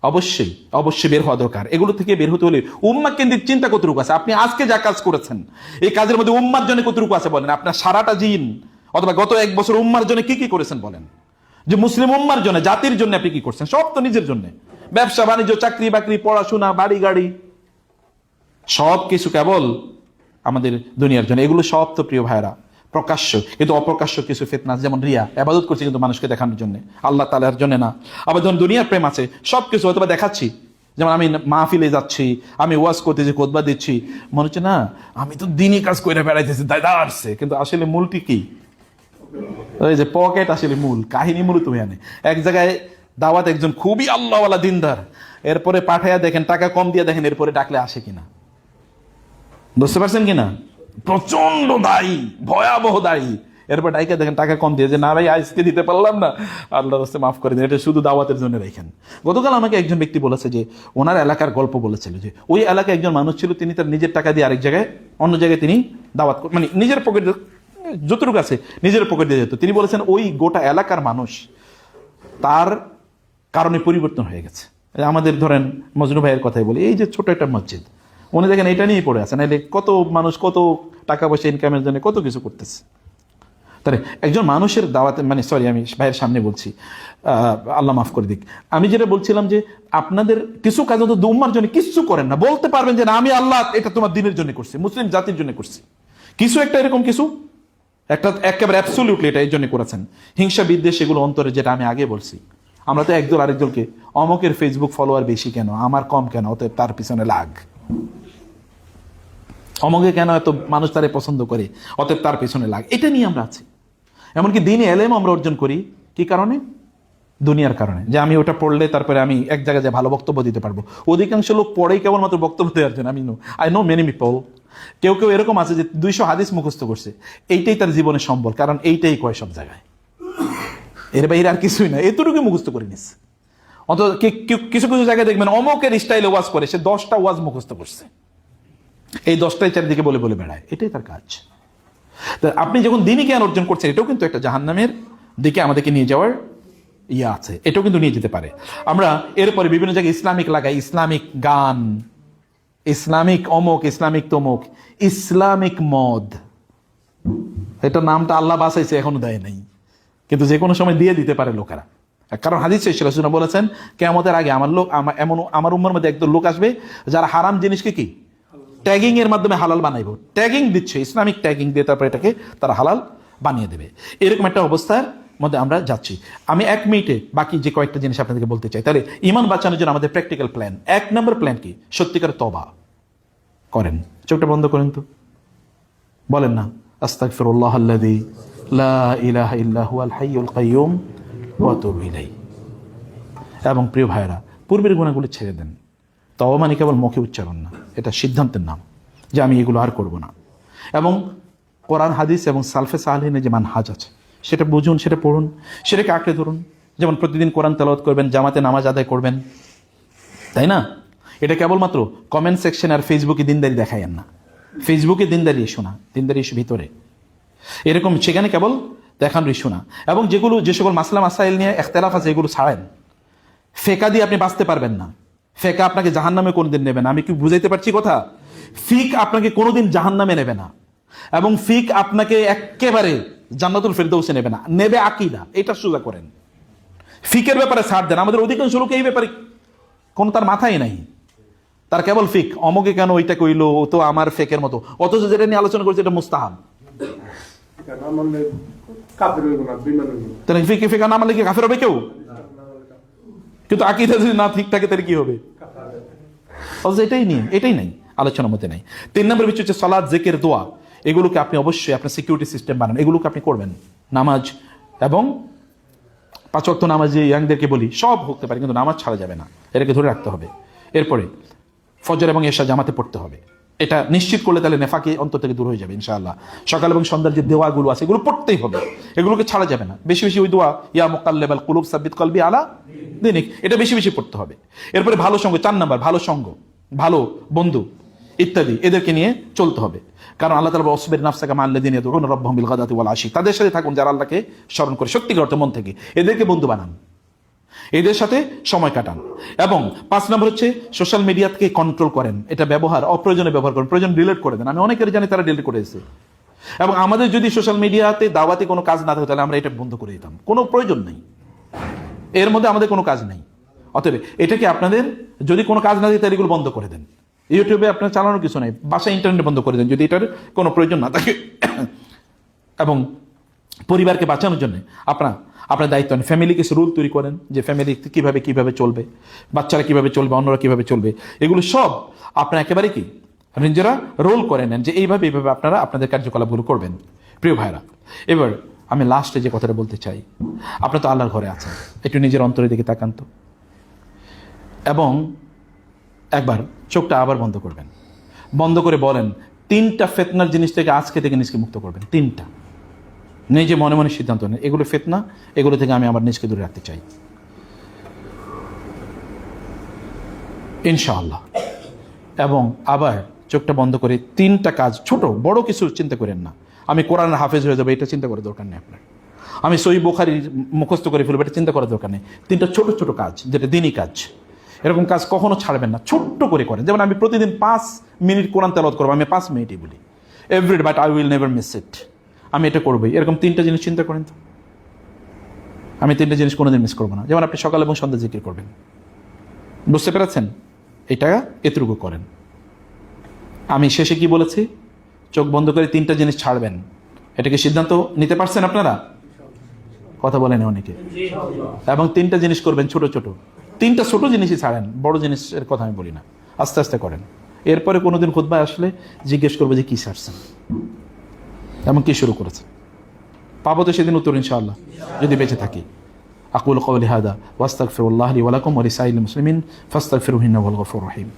অবশ্যই বের হওয়া দরকার। এগুলো থেকে বের হতে হলে উম্মাহ কেন্দ্রিক চিন্তা কতটুকু আছে? আপনি আজকে যা কাজ করেছেন, এই কাজের মধ্যে উম্মার জন্য কতটুকু আছে বলেন? আপনার সারাটা দিন অথবা গত 1 বছর উম্মার জন্য কি কি করেছেন বলেন? যে মুসলিম উম্মার জন্য, জাতির জন্য আপনি কি করছেন? সব তো নিজের জন্য। ব্যবসা বাণিজ্য, চাকরি বাকরি, পড়াশোনা, বাড়ি গাড়ি, সব কিছু কেবল আমাদের দুনিয়ার জন্য। এগুলো সব তো প্রিয় ভাইরা প্রকাশ্য, কিন্তু অপ্রকাশ্য কিছু ফিতনা, যেমন রিয়া, ইবাদত করছি কিন্তু মানুষকে দেখানোর জন্য, আল্লাহ তাআলার জন্য না। আবার যখন দুনিয়ার প্রেম আছে, সবকিছু হয়তো দেখাচ্ছি, যেমন আমি মাহফিলে যাচ্ছি, আমি ওয়াজ করতেছি, খুতবা দিচ্ছি, মনে হচ্ছে না আমি তো দিনই কাজ করে বেড়াইতেছি, দাঁড়াচ্ছে, কিন্তু আসলে মূলটি কি? ওই যে পকেট আসলে মূল কাহিনী। মূল তুমি আনে এক জায়গায় দাওয়াত, একজন খুবই আল্লাহওয়ালা দিনদার, এরপরে পাঠাইয়া দেখেন, টাকা কম দিয়ে দেখেন এরপরে ডাকলে আসে কিনা। বুঝতে পারছেন কিনা? প্রচন্ড দায়ী, ভয়াবহ দায়ী, এরপর ডাইকা দেখেন টাকা কম দিয়ে, যে না ভাই আজকে দিতে পারলাম না, আল্লাহর রাস্তায় মাফ করে দিন, এটা শুধু দাওয়াতের জন্য রেখেন। গতকাল আমাকে একজন ব্যক্তি বলেছে যে ওনার এলাকার গল্প বলেছিল, যে ওই এলাকায় একজন মানুষ ছিল, তিনি তার নিজের টাকা দিয়ে আরেক জায়গায়, অন্য জায়গায় তিনি দাওয়াত, মানে নিজের পকেট যতটুকু আছে নিজের পকেট দিয়ে যেত। তিনি বলেছেন ওই গোটা এলাকার মানুষ তার কারণে পরিবর্তন হয়ে গেছে। আমাদের ধরেন মজনু ভাইয়ের কথাই বলি, এই যে ছোট একটা মসজিদ, উনি দেখেন এটা নিয়েই পড়ে আছে, নাহলে কত মানুষ কত টাকা পয়সা ইনকামের জন্য কত কিছু করতেছে। তাহলে একজন মানুষের দাওয়াতে, মানে সরি আমি ভাইয়ের সামনে বলছি, আল্লাহ মাফ করে দিক। আমি যেটা বলছিলাম যে আপনাদের কিছু কাজ তো উম্মার জন্য কিছু করেন না, বলতে পারবেন যে না আমি আল্লাহ এটা তোমার দিনের জন্য করছি, মুসলিম জাতির জন্য করছি, কিছু একটা এরকম কিছু একটা একেবারে অ্যাবসলিউটলি এটা এই জন্য করেছেন। হিংসা বিদ্বেষ এগুলো অন্তরে, যেটা আমি আগে বলছি, আমরা তো একদল আরেকদলকে অমকের ফেসবুক ফলোয়ার বেশি কেন, আমার কম কেন, অতএব তার পিছনে লাগ, অমকে কেন এত মানুষ তারে পছন্দ করে, অতএব তার পিছনে লাগ, এটা নিয়ে আমরা আছি। এমনকি দিনে এলেম আমরা অর্জন করি কি কারণে? দুনিয়ার কারণে, যে আমি ওটা পড়লে তারপরে আমি এক জায়গায় ভালো বক্তব্য দিতে পারবো। অধিকাংশ লোক পড়েই কেবলমাত্র বক্তব্য দেওয়ার জন্য। আই নো মেনি পিপল, কেউ কেউ এরকম আছে যে 200 হাদিস মুখস্থ করছে, এইটাই তার জীবনের সম্বল, কারণ এইটাই কয় সব জায়গায়, এর বাইরে আর কিছুই না, এতটুকু মুখস্থ করে নিচ্ছে। অন্তত কিছু কিছু জায়গায় দেখবেন অমকের স্টাইলে ওয়াজ করে, সে 10টা ওয়াজ মুখস্থ করছে, এই 10টাই চারিদিকে বলে বলে বেড়ায়, এটাই তার কাজ। আপনি যখন দিনই জ্ঞান অর্জন করছেন, এটাও কিন্তু একটা জাহান্নামের দিকে আমাদেরকে নিয়ে যাওয়ার ইয়ে আছে, এটাও কিন্তু নিয়ে যেতে পারে। আমরা এরপরে বিভিন্ন জায়গায় ইসলামিক লাগাই, ইসলামিক গান, ইসলামিক অমুক, ইসলামিক তমুক, ইসলামিক মদ, এটা নামটা আল্লাহ বাঁচাইছে, এখনো দেয় নাই, কিন্তু যে কোনো সময় দিয়ে দিতে পারে লোকেরা। কারণ হাদিসে রাসূল বলেছেন, কিয়ামতের আগে আমার উম্মার মধ্যে একদল লোক আসবে যারা হারাম জিনিসকে কি ট্যাগিং এর মাধ্যমে হালাল বানাইবো, ট্যাগিং দিচ্ছে, ইসলামিক ট্যাগিং দিয়ে তারপরে এটাকে তারা হালাল বানিয়ে দেবে। এরকম একটা অবস্থার মধ্যে আমরা যাচ্ছি। আমি 1 মিনিটে বাকি যে কয়েকটা জিনিস আপনাদেরকে বলতে চাই। তাহলে ঈমান বাঁচানোর জন্য আমাদের প্র্যাকটিক্যাল প্ল্যান, 1 নম্বর প্ল্যান কি? সত্যিকার তওবা করেন। চোখটা বন্ধ করেন তো, বলেন না আস্তাগফিরুল্লাহাল্লাযী লা ইলাহা ইল্লা হুয়াল হাইয়ুল কাইয়্যুম ওয়া আতুবু ইলাইহি। এবং প্রিয় ভাইরা, পূর্বের গুনাহগুলো ছেড়ে দেন। তওবা মানে কেবল মুখে উচ্চারণ না, এটা সিদ্ধান্তের নাম যে আমি এগুলো আর করব না। এবং কোরআন হাদিস এবং সালফে সালেহিনের যে মানহাজ আছে সেটা বুঝুন, সেটা পড়ুন, সেটাকে আঁকড়ে ধরুন। যেমন প্রতিদিন কোরআন তেলাওয়াত করবেন, জামাতে নামাজ আদায় করবেন, তাই না? এটা কেবলমাত্র কমেন্ট সেকশন আর ফেসবুকে দিনদারি দেখায়েন না। ফেসবুকে দিনদারি ইস্যু না, দিনদারি ইস্যু ভিতরে, এরকম সেখানে কেবল দেখানোর ইস্যু না। এবং যে সকল মাসলা মাসাইল নিয়ে ইখতিলাফ আছে এগুলো ছাড়েন। ফেকা দিয়ে আপনি বাঁচতে পারবেন না, ফেকা আপনাকে জাহান্নামে কোনোদিন নেবে না। আমি কি বুঝাইতে পারছি কথা? ফিক আপনাকে কোনোদিন জাহান্নামে নেবে না, এবং ফিক আপনাকে একেবারে জান্নাতুল ফেরদৌসে নেবে না, নেবে আকীদা। এটা সোজা করেন, ফিকের ব্যাপারে ছাড় দেন। আমাদের অধিকাংশ লোক এই ব্যাপারে কোনো তার মাথায় নাই, তার কেবল ফিক, অমকে কেন ওইটা কইলো, ও তো আমার ফেকের মতো, অথচ যেটা নিয়ে আলোচনা করছে এটা মুস্তাহাব। ফিকা না মানলে কি কাফের হবে কেউ? কিন্তু আকীদা যদি না ঠিক থাকে তাহলে কি হবে? অথচ এটাই নাই আলোচনার মধ্যে নাই। 3 নম্বর বিষয় হচ্ছে সালাত, জিকির, দোয়া। এগুলোকে আপনি অবশ্যই আপনার সিকিউরিটি সিস্টেম বানান, এগুলোকে আপনি করবেন। নামাজ এবং 5 ওয়াক্ত নামাজ, যে ইয়াংদেরকে বলি, সব হতে পারে কিন্তু নামাজ ছাড়া যাবে না, এটাকে ধরে রাখতে হবে। এরপরে ফজর এবং এশা জামাতে পড়তে হবে, এটা নিশ্চিত করলে তাহলে নেফাকি অন্তর থেকে দূর হয়ে যাবে ইনশাআল্লাহ। সকাল এবং সন্ধ্যার যে দোয়াগুলো আছে এগুলো পড়তেই হবে, এগুলোকে ছাড়া যাবে না। বেশি বেশি ওই দোয়া, ইয়া মুকাল্লিবাল কুলুব সাব্বিত কলবি আলা দীনিক, এটা বেশি বেশি পড়তে হবে। এরপরে ভালো সঙ্গ, 4 নাম্বার, ভালো সঙ্গ, ভালো বন্ধু ইত্যাদি, এদেরকে নিয়ে চলতে হবে। কারণ আল্লাহ তাআলা ওয়াসবির নাফসাকা মা'আল্লাযীনা ইয়াদউনা রাব্বাহুম বিল গাদাতি ওয়াল আশি, তাদের সাথে থাকুন যারা আল্লাহকে স্মরণ করে সত্যিকার অর্থে মন থেকে, এদেরকে বন্ধু বানান, এদের সাথে সময় কাটান। এবং 5 নম্বর হচ্ছে সোশ্যাল মিডিয়াকে কন্ট্রোল করেন, এটা অপ্রয়োজনে ব্যবহার করেন, প্রয়োজন ডিলিট করে দেন। আমি অনেকের জানি তারা ডিলিট করেছে। এবং আমাদের যদি সোশ্যাল মিডিয়াতে দাওয়াতি কোনো কাজ না থাকে তাহলে আমরা এটা বন্ধ করে দিতাম, কোনো প্রয়োজন নেই, এর মধ্যে আমাদের কোনো কাজ নেই। অতএব এটাকে আপনাদের যদি কোনো কাজ না থাকে তাহলে এগুলো বন্ধ করে দেন। ইউটিউবে আপনার চালানোর কিছু নাই, বাসায় ইন্টারনেট বন্ধ করে দেন যদি এটার কোনো প্রয়োজন না থাকে। এবং পরিবারকে বাঁচানোর জন্য আপনার দায়িত্ব নেন, ফ্যামিলি কিছু রুল তৈরি করেন যে ফ্যামিলি কিভাবে চলবে, বাচ্চারা কিভাবে চলবে, অন্যরা কিভাবে চলবে, এগুলো সব আপনারা একেবারে কি নিজেরা রোল করে নেন যে এইভাবে আপনারা আপনাদের কার্যকলাপগুলো করবেন। প্রিয় ভাইরা, এবার আমি লাস্টে যে কথাটা বলতে চাই, আপনারা তো আল্লাহর ঘরে আছেন, একটু নিজের অন্তরের দিকে তাকান তো, এবং একবার চোখটা আবার বন্ধ করবেন, বন্ধ করে বলেন 3টা ফিতনার জিনিস থেকে আজকে থেকে নিজকে মুক্ত করবেন। 3টা, নিজে মনে মনে সিদ্ধান্ত নেন, এগুলো ফিতনা, এগুলো থেকে আমি আমার নিজকে দূরে রাখতে চাই ইনশাআল্লাহ। এবং আবার চোখটা বন্ধ করে 3টা কাজ, ছোট বড় কিছু চিন্তা করেন না, আমি কোরআনের হাফেজ হয়ে যাবো এটা চিন্তা করার দরকার নেই আপনার, আমি সহিহ বুখারী মুখস্থ করে ফেলবো এটা চিন্তা করার দরকার নেই। 3টা ছোট ছোট কাজ, যেটা দিনই কাজ, এরকম কাজ কখনো ছাড়বেন না, ছোট্ট করে করেন। যেমন আমি প্রতিদিন 5 মিনিট কোরআন তেলাওয়াত করবো, আমি 5 মিনিটই বলি, everyday, but I will never miss it, আমি এটা করবোই। এরকম 3টা জিনিস চিন্তা করেন তো, আমি 3টা জিনিস কোনোদিন মিস করবো না। যেমন আপনি সকাল এবং সন্ধ্যা জিকির করবেন, বুঝতে পেরেছেন? এটা এতটুকু করেন। আমি শেষে কি বলেছি? চোখ বন্ধ করে 3টা জিনিস ছাড়বেন, এটাকে সিদ্ধান্ত নিতে পারছেন আপনারা? কথা বলেন অনেকে। এবং 3টা জিনিস করবেন ছোট ছোট, 3টা ছোট জিনিসই ছাড়েন, বড় জিনিসের কথা আমি বলি না, আস্তে আস্তে করেন। এরপরে কোনোদিন খুতবায় আসলে জিজ্ঞেস করবো যে কি ছাড়ছেন এবং কি শুরু করেছেন, পাবো তো সেদিন উত্তর ইনশাআল্লাহ যদি বেঁচে থাকি। আকুলু কওলি হাদা ওয়াস্তাগফিরুল্লাহ লি ওয়া লাকুম ওয়া লিসাইরিল মুসলিমিন ফাস্তাগফিরুহু ইন্নাহু হুয়াল গফুরুর রহিম।